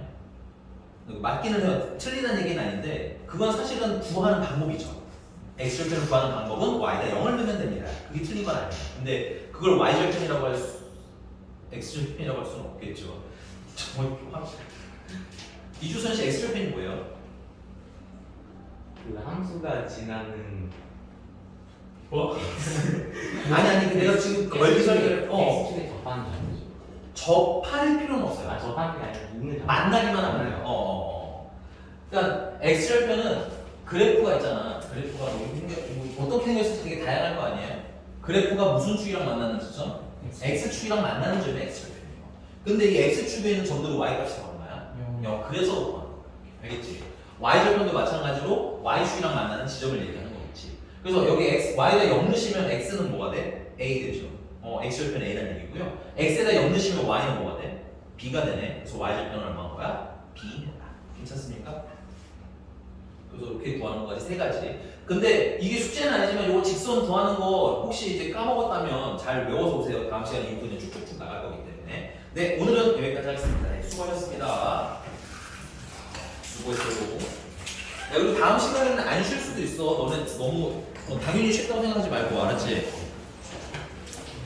맞기는 해요. 틀리다는 얘기는 아닌데 그건 사실은 구하는 방법이죠. x절편을 구하는 방법은 y에다 0을 넣으면 됩니다. 그게 틀린 건 아니에요. 근데 그걸 y절편이라고 할 수, x절편이라고 할 수는 없겠죠. 정말 이주선 씨 x절편이 뭐예요? 그 함수가 지나는 뭐? 아니 내가 지금 멀리설계를 x축에 접하는 거죠. 접할 필요는 없어요. 아 접하는 게 아니라 있는 만나기만 하면 돼요. 그러니까 x절편은 그래프가 있잖아. 그래프가 어떻게 생겼을지 되게 다양할 거 아니에요? 그래프가 무슨 축이랑 만나는 지점? x축이랑 만나는 점이 x절편이에요. 근데 이 x축에 있는 점들은 y값이 얼마야? 0. 그래서 알겠지? y절편도 마찬가지로 y축이랑 만나는 지점을 얘기하는 거겠지. 그래서 여기 y에다 0 넣으시면 x는 뭐가 돼? a 되죠. x절편 a라는 얘기고요. x에다 0 넣으시면 y는 뭐가 돼? b가 되네. 그래서 y절편은 얼마인 거야? b. 괜찮습니까? 그래서 이렇게 구하는 거까지 3가지. 근데 이게 숙제는 아니지만 이거 직선 구하는 거 혹시 이제 까먹었다면 잘 외워서 오세요. 다음 시간에 이분이 쭉쭉쭉 나갈 거기 때문에. 네, 오늘은 여기까지 하겠습니다. 네, 수고하셨습니다. 수고했어요. 야, 그리고 다음 시간에는 안 쉴 수도 있어. 너네 너무 당연히 쉽다고 생각하지 말고, 알았지?